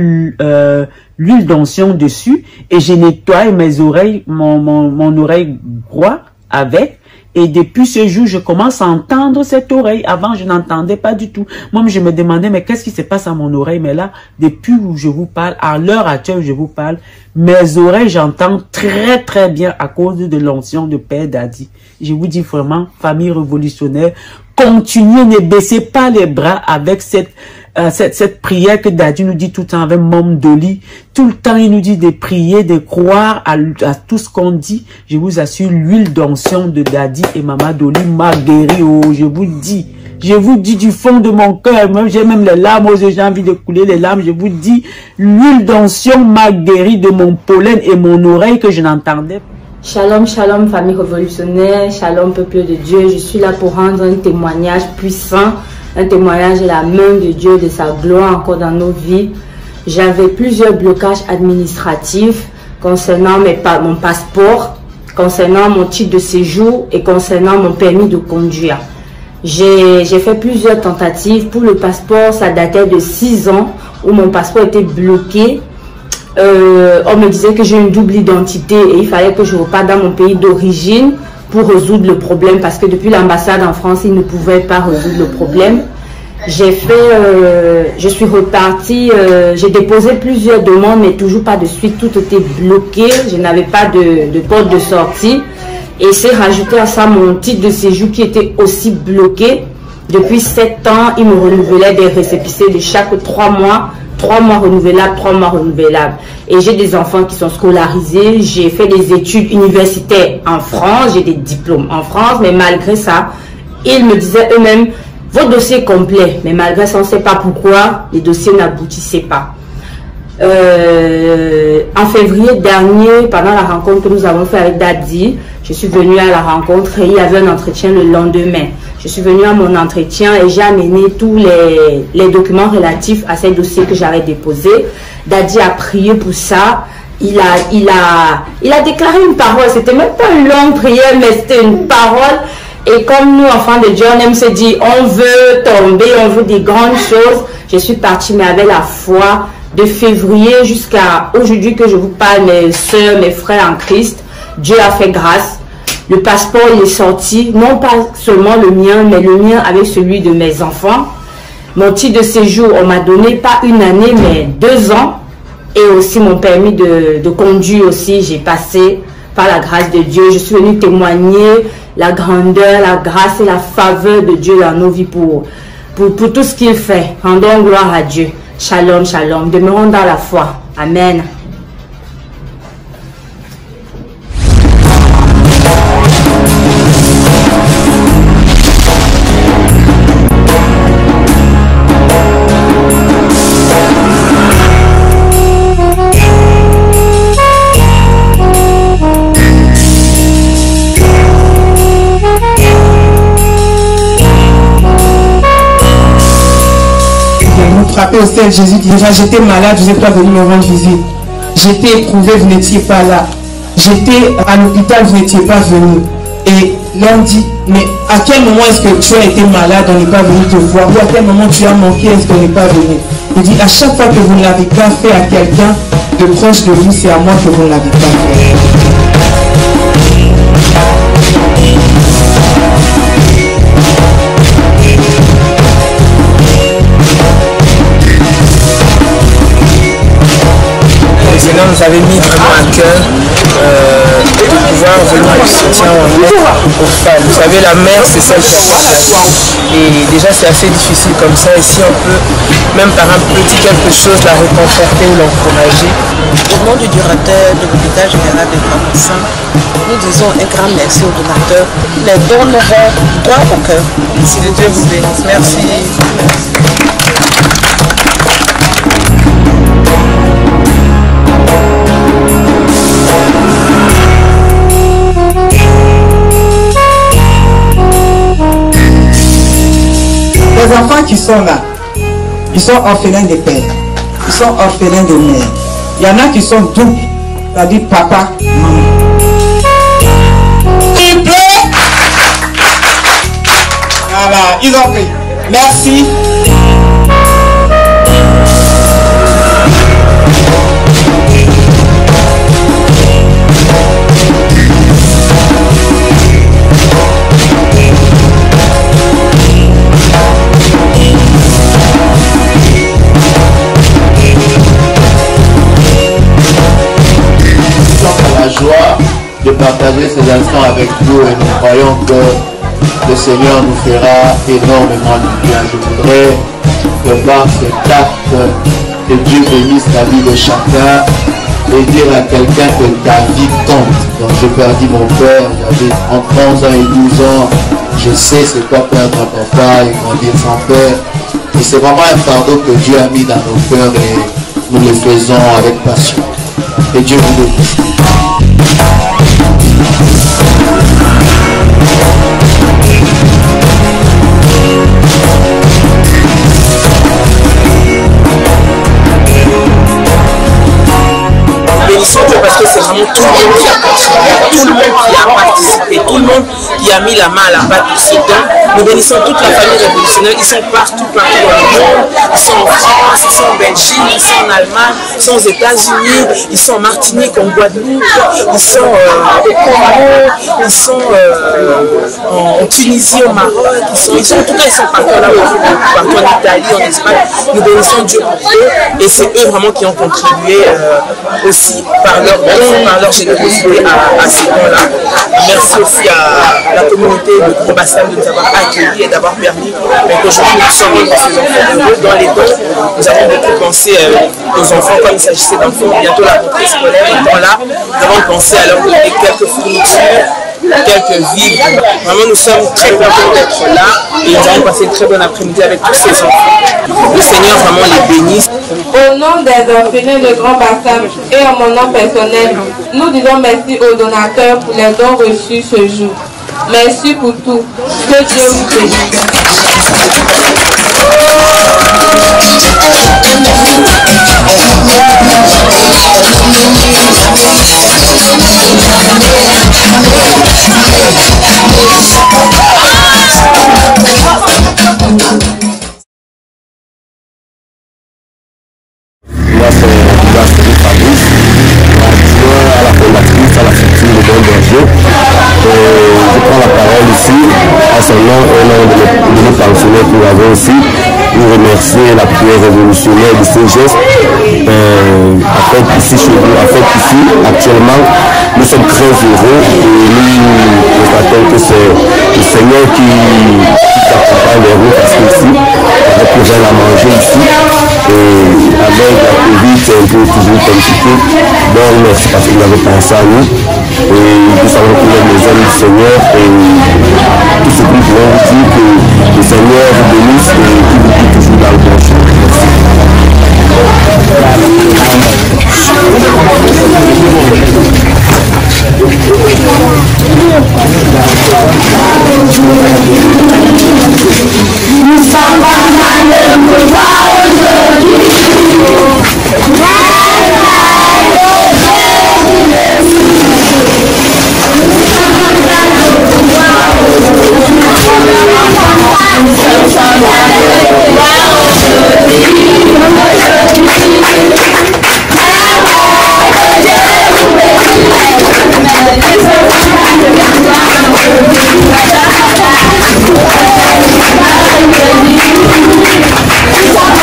l'huile d'onction dessus et je nettoie mes oreilles, mon oreille droite avec. Et depuis ce jour, je commence à entendre cette oreille. Avant, je n'entendais pas du tout. Moi, je me demandais, mais qu'est-ce qui se passe à mon oreille? Mais là, depuis où je vous parle, à l'heure actuelle où je vous parle, mes oreilles, j'entends très, très bien à cause de l'onction de Père Daddy. Je vous dis vraiment, famille révolutionnaire, continuez, ne baissez pas les bras avec cette prière que Daddy nous dit tout le temps avec Mom Dolly. Tout le temps, il nous dit de prier, de croire à tout ce qu'on dit. Je vous assure, l'huile d'onction de Daddy et Maman Dolly m'a guéri. Oh, je vous dis du fond de mon cœur. Moi, j'ai même les larmes, j'ai envie de couler les larmes. Je vous dis, l'huile d'onction m'a guéri de mon pollen et mon oreille que je n'entendais pas. Shalom, shalom, famille révolutionnaire, shalom, peuple de Dieu. Je suis là pour rendre un témoignage puissant, un témoignage de la main de Dieu, de sa gloire encore dans nos vies. J'avais plusieurs blocages administratifs concernant mon passeport, concernant mon titre de séjour et concernant mon permis de conduire. J'ai fait plusieurs tentatives. Pour le passeport, ça datait de 6 ans où mon passeport était bloqué. On me disait que j'ai une double identité et il fallait que je reparte dans mon pays d'origine pour résoudre le problème parce que depuis l'ambassade en France, ils ne pouvaient pas résoudre le problème. Je suis repartie, j'ai déposé plusieurs demandes mais toujours pas de suite, tout était bloqué, je n'avais pas de porte de sortie et c'est rajouté à ça mon titre de séjour qui était aussi bloqué. Depuis 7 ans, ils me renouvelaient des récépissés de chaque 3 mois. 3 mois renouvelables, 3 mois renouvelables. Et j'ai des enfants qui sont scolarisés. J'ai fait des études universitaires en France. J'ai des diplômes en France. Mais malgré ça, ils me disaient eux-mêmes votre dossier est complet, mais malgré ça, on ne sait pas pourquoi les dossiers n'aboutissaient pas. En février dernier, pendant la rencontre que nous avons fait avec Daddy, je suis venue à la rencontre et il y avait un entretien le lendemain. Je suis venue à mon entretien et j'ai amené tous les documents relatifs à ces dossiers que j'avais déposés. Daddy a prié pour ça. Il a déclaré une parole. C'était même pas une longue prière, mais c'était une parole. Et comme nous, enfants de Dieu, on aime se dire, on veut tomber, on veut des grandes choses. Je suis partie, mais avec la foi, de février jusqu'à aujourd'hui que je vous parle, mes soeurs, mes frères en Christ, Dieu a fait grâce. Le passeport, il est sorti, non pas seulement le mien, mais le mien avec celui de mes enfants. Mon titre de séjour, on m'a donné pas une année, mais 2 ans. Et aussi mon permis de conduire aussi, j'ai passé par la grâce de Dieu. Je suis venue témoigner la grandeur, la grâce et la faveur de Dieu dans nos vies pour tout ce qu'il fait. Rendons gloire à Dieu. Shalom, shalom. Demeurons dans la foi. Amen. Au ciel, Jésus dira, j'étais malade, vous n'êtes pas venu me rendre visite. J'étais éprouvé, vous n'étiez pas là. J'étais à l'hôpital, vous n'étiez pas venu. Et l'homme dit, mais à quel moment est-ce que tu as été malade, on n'est pas venu te voir? Ou à quel moment tu as manqué, est-ce qu'on n'est pas venu? Il dit, à chaque fois que vous ne l'avez pas fait à quelqu'un de proche de vous, c'est à moi que vous ne l'avez pas fait. Le Seigneur nous avait mis vraiment à cœur de pouvoir venir du soutien en aide aux femmes. Vous savez, la mère, c'est celle qui porte la vie. Et déjà, c'est assez difficile comme ça. Et si on peut, même par un petit quelque chose, la réconforter ou l'encourager. Au nom du directeur de l'hôpital général de Grand-Bassin, nous disons un grand merci aux donateurs. Les dons nous vont droit au cœur. Si le Dieu vous bénisse. Merci. Les enfants qui sont là, ils sont orphelins de père, ils sont orphelins de mère. Il y en a qui sont doubles, c'est-à-dire papa, maman. Il plaît. Voilà, ils ont pris. Merci. Joie de partager ces instants avec vous et nous croyons que le Seigneur nous fera énormément de bien. Je voudrais que par cet acte, que Dieu bénisse la vie de chacun et dire à quelqu'un que ta vie compte. Donc j'ai perdu mon père, j'avais entre 11 ans et 12 ans. Je sais c'est quoi perdre un papa et grandir sans père. Et c'est vraiment un fardeau que Dieu a mis dans nos cœurs et nous le faisons avec passion. Et Dieu vous bénisse. Bénissons Dieu parce que c'est vraiment tout le monde qui a contribué, tout le monde qui a participé, tout le monde qui a mis la main à la pâte pour ces dons. Nous bénissons toute la famille révolutionnaire, ils sont partout dans le monde, ils sont en France, ils sont en Belgique, ils sont en Allemagne, ils sont aux États-Unis, ils sont en Martinique, en Guadeloupe, ils sont au Congo, ils sont en Tunisie, au Maroc, en tout cas ils sont partout là, partout en Italie, en Espagne. Nous bénissons Dieu pour eux et c'est eux vraiment qui ont contribué aussi par leur don, par leur générosité à ces dons-là. Merci aussi à la communauté de Grand-Bassin de nous avoir accueillis et d'avoir permis qu'aujourd'hui nous puissions rendre ces enfants heureux. Dans les dons, nous avons beaucoup pensé aux enfants comme il s'agissait d'enfants. Bientôt la rentrée scolaire étant là, nous avons pensé à leur donner quelques fournitures quelques vivres. Vraiment, nous sommes très contents d'être là et nous allons passer une très bonne après-midi avec tous ces enfants. Le Seigneur vraiment les bénisse. Au nom des orphelins de Grand Bassam et en mon nom personnel, nous disons merci aux donateurs pour les dons reçus ce jour. Merci pour tout. Que Dieu vous bénisse. Moi, c'est Fabrice, adjoint à la fondatrice à la structure de Bon Berger. Je prends la parole ici à son nom et au nom de nos pensionnaires que nous avons ici pour remercier la prière révolutionnaire de ces gestes. Ici chez nous, ici actuellement, nous sommes très heureux et nous constatons que c'est le Seigneur qui accompagne les routes parce qu'ici, on représente à manger ici. Et avec la Covid, c'est un peu toujours compliqué. Donc merci parce que vous avez pensé à nous. Et nous savons que vous êtes les hommes du Seigneur. Et tout ce que nous pouvons vous dire que le Seigneur vous bénisse et qu'il vous guide toujours dans le bon chemin. Nous sommes en train de me voir aujourd'hui. Nous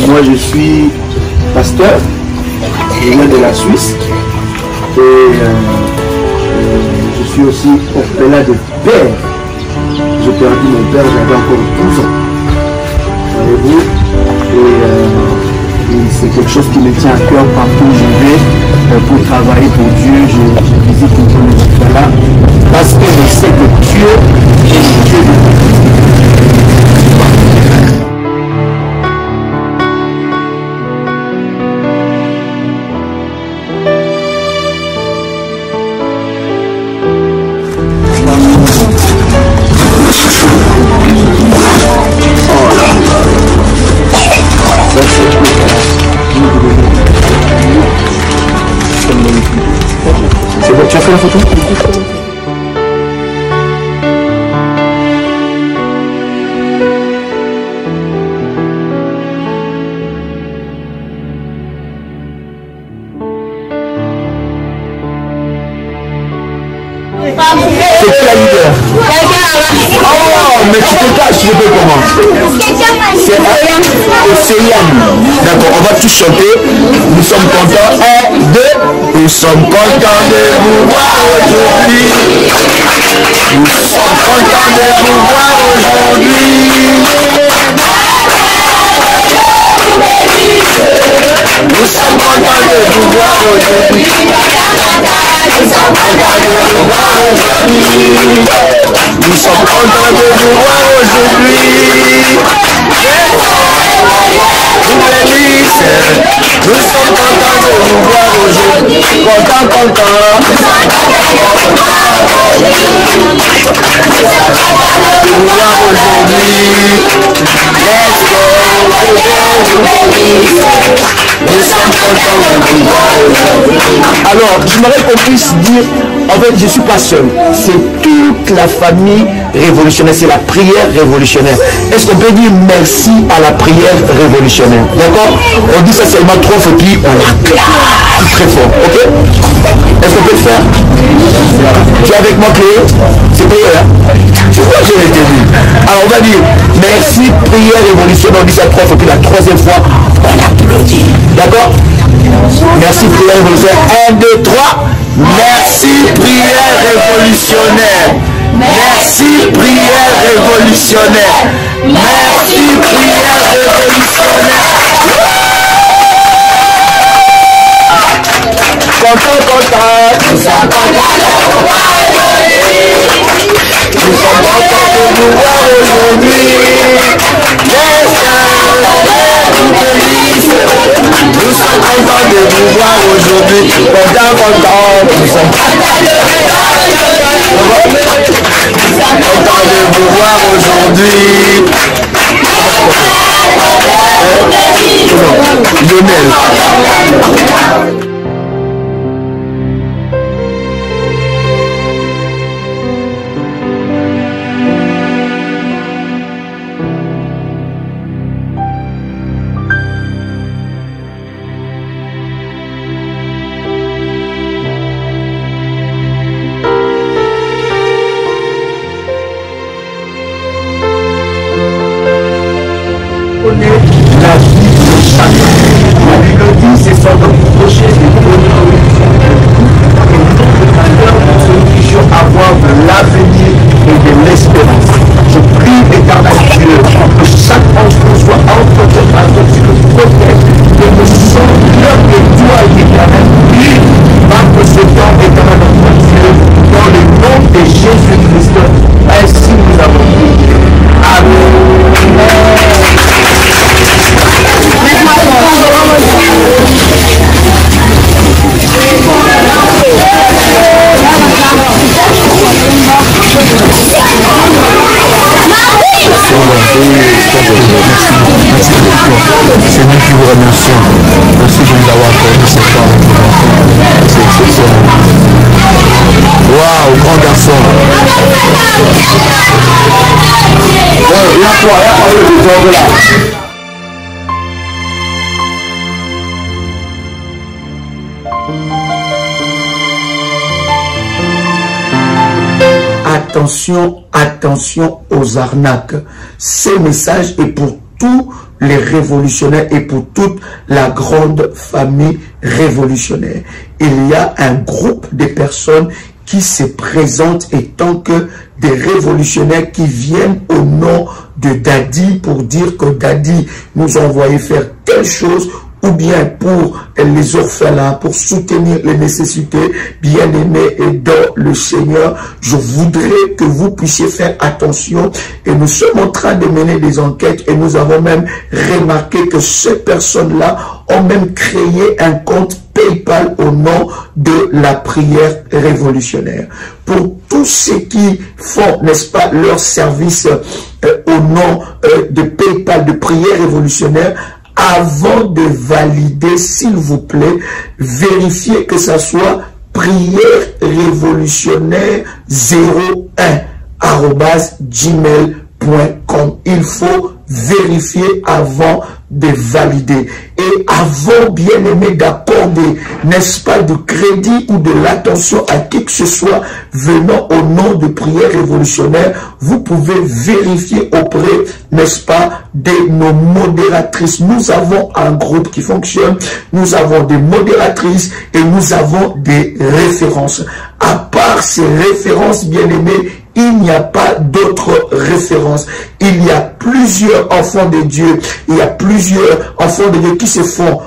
Moi je suis pasteur, je viens de la Suisse et je suis aussi orphelin de père. J'ai perdu mon père, j'avais encore 12 ans. Voyez-vous, et c'est quelque chose qui me tient à cœur partout où je vais pour travailler pour Dieu. Je visite tout le monde là parce que je sais que Dieu est Dieu de C'est bon, tu as fait la photo? C'est qui la leader? Oh, mais tu te caches, je peux comment? C'est Océane. D'accord, on va tous chanter. Nous sommes contents. 1, 2. Nous sommes contents de vous voir aujourd'hui. Nous sommes contents de vous voir aujourd'hui. Nous sommes contents de vous voir aujourd'hui. Nous sommes contents de vous voir aujourd'hui. Nous sommes contents de vous voir aujourd'hui. Nous sommes contents de vous voir aujourd'hui. Contents, contents. Nous sommes contents de vous voir aujourd'hui. Nous sommes contents de vous voir aujourd'hui. Alors, j'aimerais qu'on puisse dire, en fait, je ne suis pas seul. C'est toute la famille révolutionnaire. C'est la prière révolutionnaire. Est-ce qu'on peut dire merci à la prière révolutionnaire? D'accord? On dit ça seulement 3 fois, puis on l'acclame très fort. Ok? Est-ce qu'on peut le faire? Tu es avec moi, Cléo? C'est payé, hein? Tu vois que j'ai été vu. Alors on va dire merci, prière révolutionnaire. On dit ça 3 fois, puis la 3e fois, on applaudit. D'accord? Merci, prière révolutionnaire. 1, 2, 3. Merci, prière révolutionnaire. Merci, prière révolutionnaire. Merci, prière révolutionnaire. Content. Nous sommes contents de vous voir aujourd'hui. Nous sommes contents de vous voir aujourd'hui. Content. Nous sommes contents de vous voir aujourd'hui. Lionel. La vie de chacun. La Bible dit, c'est sans reprocher de bonheur et notre malheur de ceux qui jurent avoir de l'avenir et de l'espérance. Je prie l'éternel Dieu que chaque enfant soit entretenu par Dieu, que le protège, que le Seigneur de toi, l'éternel, marque ce temps éternel notre Dieu, dans le nom de Jésus-Christ. Ainsi nous avons prié. Amen. C'est nous qui vous remercions. Merci de nous avoir accordé ce temps. C'est exceptionnel. Waouh, grand garçon. Attention aux arnaques. Ce message est pour tous les révolutionnaires et pour toute la grande famille révolutionnaire. Il y a un groupe de personnes qui se présentent étant que des révolutionnaires qui viennent au nom de Daddy pour dire que Daddy nous a envoyé faire telle chose, ou bien pour les orphelins, pour soutenir les nécessités. Bien-aimés et dans le Seigneur, je voudrais que vous puissiez faire attention, et nous sommes en train de mener des enquêtes et nous avons même remarqué que ces personnes-là ont même créé un compte PayPal au nom de la prière révolutionnaire. Pour tous ceux qui font, n'est-ce pas, leur service au nom de PayPal, de prière révolutionnaire, avant de valider, s'il vous plaît, vérifiez que ça soit prière révolutionnaire 01@gmail.com. Il faut vérifier avant de valider. Et avant, bien aimé, d'accorder, n'est-ce pas, de crédit ou de l'attention à qui que ce soit venant au nom de prière révolutionnaire, vous pouvez vérifier auprès, n'est-ce pas, de nos modératrices. Nous avons un groupe qui fonctionne, nous avons des modératrices et nous avons des références. À part ces références, bien aimés, il n'y a pas d'autres références. Il y a plusieurs enfants de Dieu. Il y a plusieurs enfants de Dieu qui se font,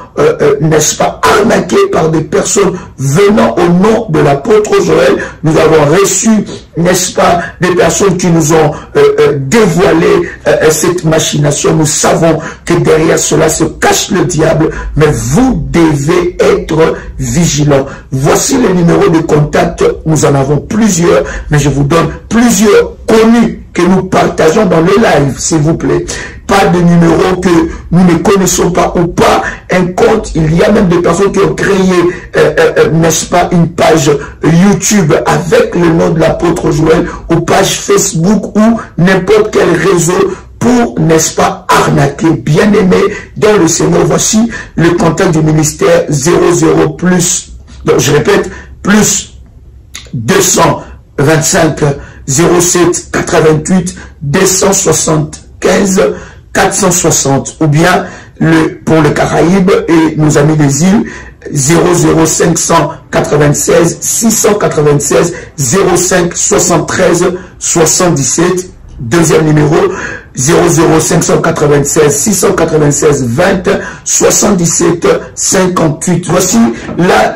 n'est-ce pas, arnaquer par des personnes venant au nom de l'apôtre Joël. Nous avons reçu, n'est-ce pas, des personnes qui nous ont dévoilé cette machination. Nous savons que derrière cela se cache le diable, mais vous devez être vigilants. Voici les numéros de contact. Nous en avons plusieurs, mais je vous donne plusieurs connus que nous partageons dans le live, s'il vous plaît. pas de numéro que nous ne connaissons pas ou pas un compte. Il y a même des personnes qui ont créé, n'est-ce pas, une page YouTube avec le nom de l'apôtre Joël ou page Facebook ou n'importe quel réseau pour, n'est-ce pas, arnaquer. Bien-aimé dans le Seigneur, voici le contact du ministère 00 plus, donc je répète, plus 225 07 88 275 460 ou bien pour le Caraïbe et nos amis des îles 00 596 696 05 73 77. Deuxième numéro 00 596 696 20 77 58. Voici là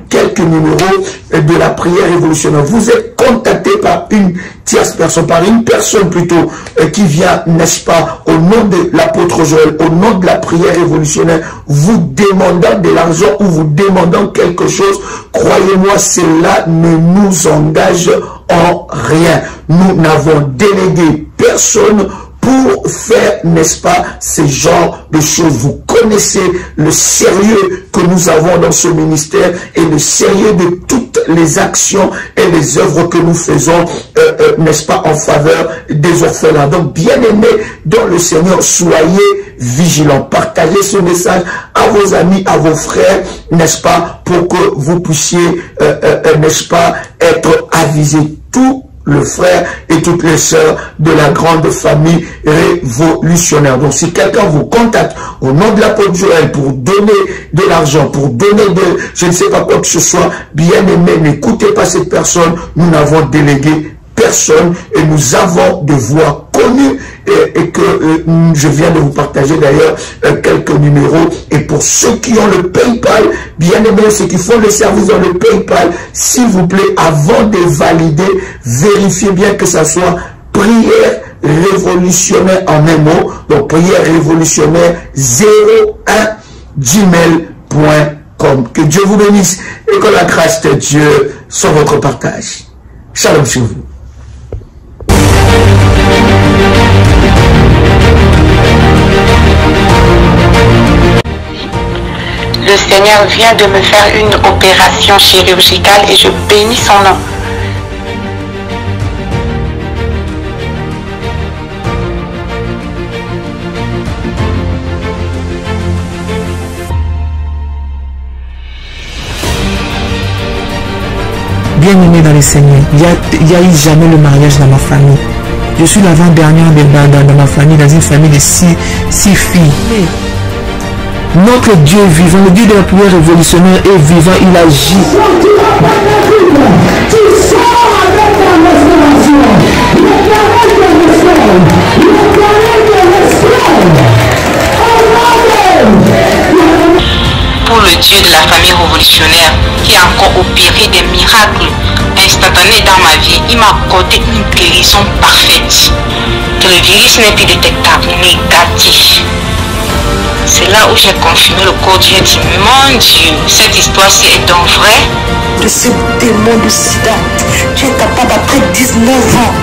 quelques numéros de la prière révolutionnaire. Vous êtes contacté par une tierce personne, par une personne plutôt qui vient, n'est-ce pas, au nom de l'apôtre Joël, au nom de la prière révolutionnaire, vous demandant de l'argent ou vous demandant quelque chose. Croyez-moi, cela ne nous engage en rien. Nous n'avons délégué personne pour faire, n'est-ce pas, ce genre de choses. Vous connaissez le sérieux que nous avons dans ce ministère et le sérieux de toutes les actions et les œuvres que nous faisons, n'est-ce pas, en faveur des orphelins. Donc, bien-aimés dans le Seigneur, soyez vigilants. Partagez ce message à vos amis, à vos frères, n'est-ce pas, pour que vous puissiez, n'est-ce pas, être avisés. Tout le frère et toutes les sœurs de la grande famille révolutionnaire. Donc, si quelqu'un vous contacte au nom de l'apôtre Joël pour donner de l'argent, pour donner je ne sais pas quoi que ce soit, bien aimé, n'écoutez pas cette personne. Nous n'avons délégué personne et nous avons de voix connues et que je viens de vous partager d'ailleurs quelques numéros. Et pour ceux qui ont le PayPal, bien aimé, ceux qui font le service dans le PayPal, s'il vous plaît, avant de valider, vérifiez bien que ça soit prière révolutionnaire en un mot. Donc prière révolutionnaire 01 gmail.com. Que Dieu vous bénisse et que la grâce de Dieu soit votre partage. Shalom sur vous. Le Seigneur vient de me faire une opération chirurgicale et je bénis son nom. Bien-aimé dans le Seigneur, il n'y a eu jamais le mariage dans ma famille. Je suis l'avant-dernière dans ma famille, dans une famille de six filles. Notre Dieu vivant, le Dieu de la prière révolutionnaire est vivant, il agit. Pour le Dieu de la famille révolutionnaire qui a encore opéré des miracles instantanés dans ma vie, il m'a accordé une guérison parfaite. Que le virus n'est plus détectable, négatif. C'est là où j'ai confirmé le corps Dieu dit, mon Dieu, cette histoire-ci est donc vraie. De ce démon de sida, tu es capable après 19 ans.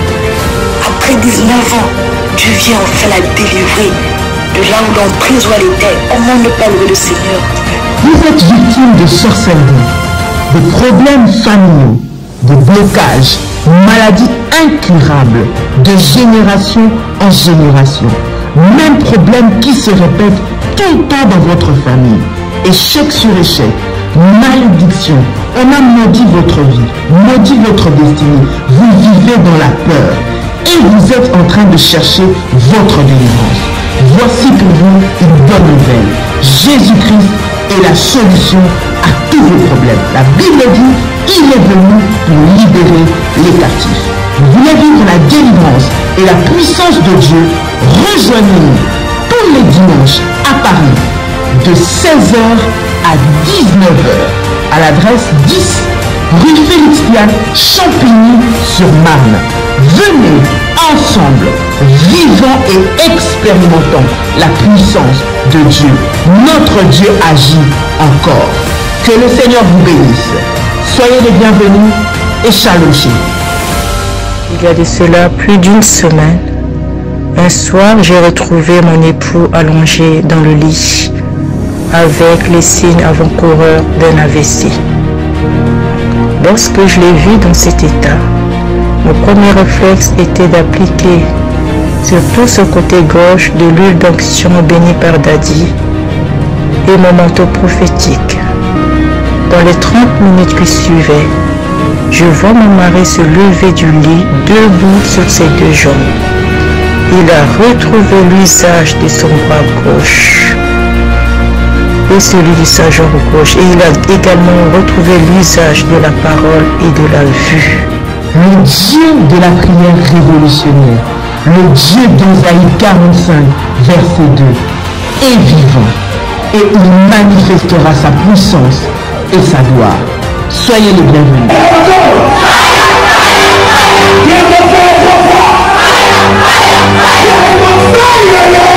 Après 19 ans, Dieu vient enfin la délivrer de là où l'emprise où elle était. Comment ne pas louer le Seigneur? Vous êtes victime de sorcellerie, de problèmes familiaux, de blocages, maladies incurables, de génération en génération. Même problème qui se répète tout le temps dans votre famille. Échec sur échec, malédiction. On a maudit votre vie, maudit votre destinée. Vous vivez dans la peur et vous êtes en train de chercher votre délivrance. Voici pour vous une bonne nouvelle. Jésus-Christ est la solution à tous vos problèmes. La Bible dit, il est venu pour libérer les captifs. Vous voulez vivre la délivrance et la puissance de Dieu? Rejoignez-nous tous les dimanches à Paris de 16h à 19h à l'adresse 10 rue Félix Piat, Champigny-sur-Marne. Venez ensemble, vivons et expérimentons la puissance de Dieu. Notre Dieu agit encore. Que le Seigneur vous bénisse. Soyez les bienvenus et shalom chez vous. Il y a de cela plus d'une semaine, Un soir, j'ai retrouvé mon époux allongé dans le lit, avec les signes avant-coureurs d'un AVC. Lorsque je l'ai vu dans cet état, mon premier réflexe était d'appliquer sur tout ce côté gauche de l'huile d'onction bénie par Daddy et mon manteau prophétique. Dans les 30 minutes qui suivaient, je vois mon mari se lever du lit, debout sur ses deux jambes. Il a retrouvé l'usage de son bras gauche et celui de sa jambe gauche. Et il a également retrouvé l'usage de la parole et de la vue. Le Dieu de la prière révolutionnaire, le Dieu d'Ésaïe 45, verset 2, est vivant et il manifestera sa puissance et sa gloire. Soyez les bienvenus. Yeah.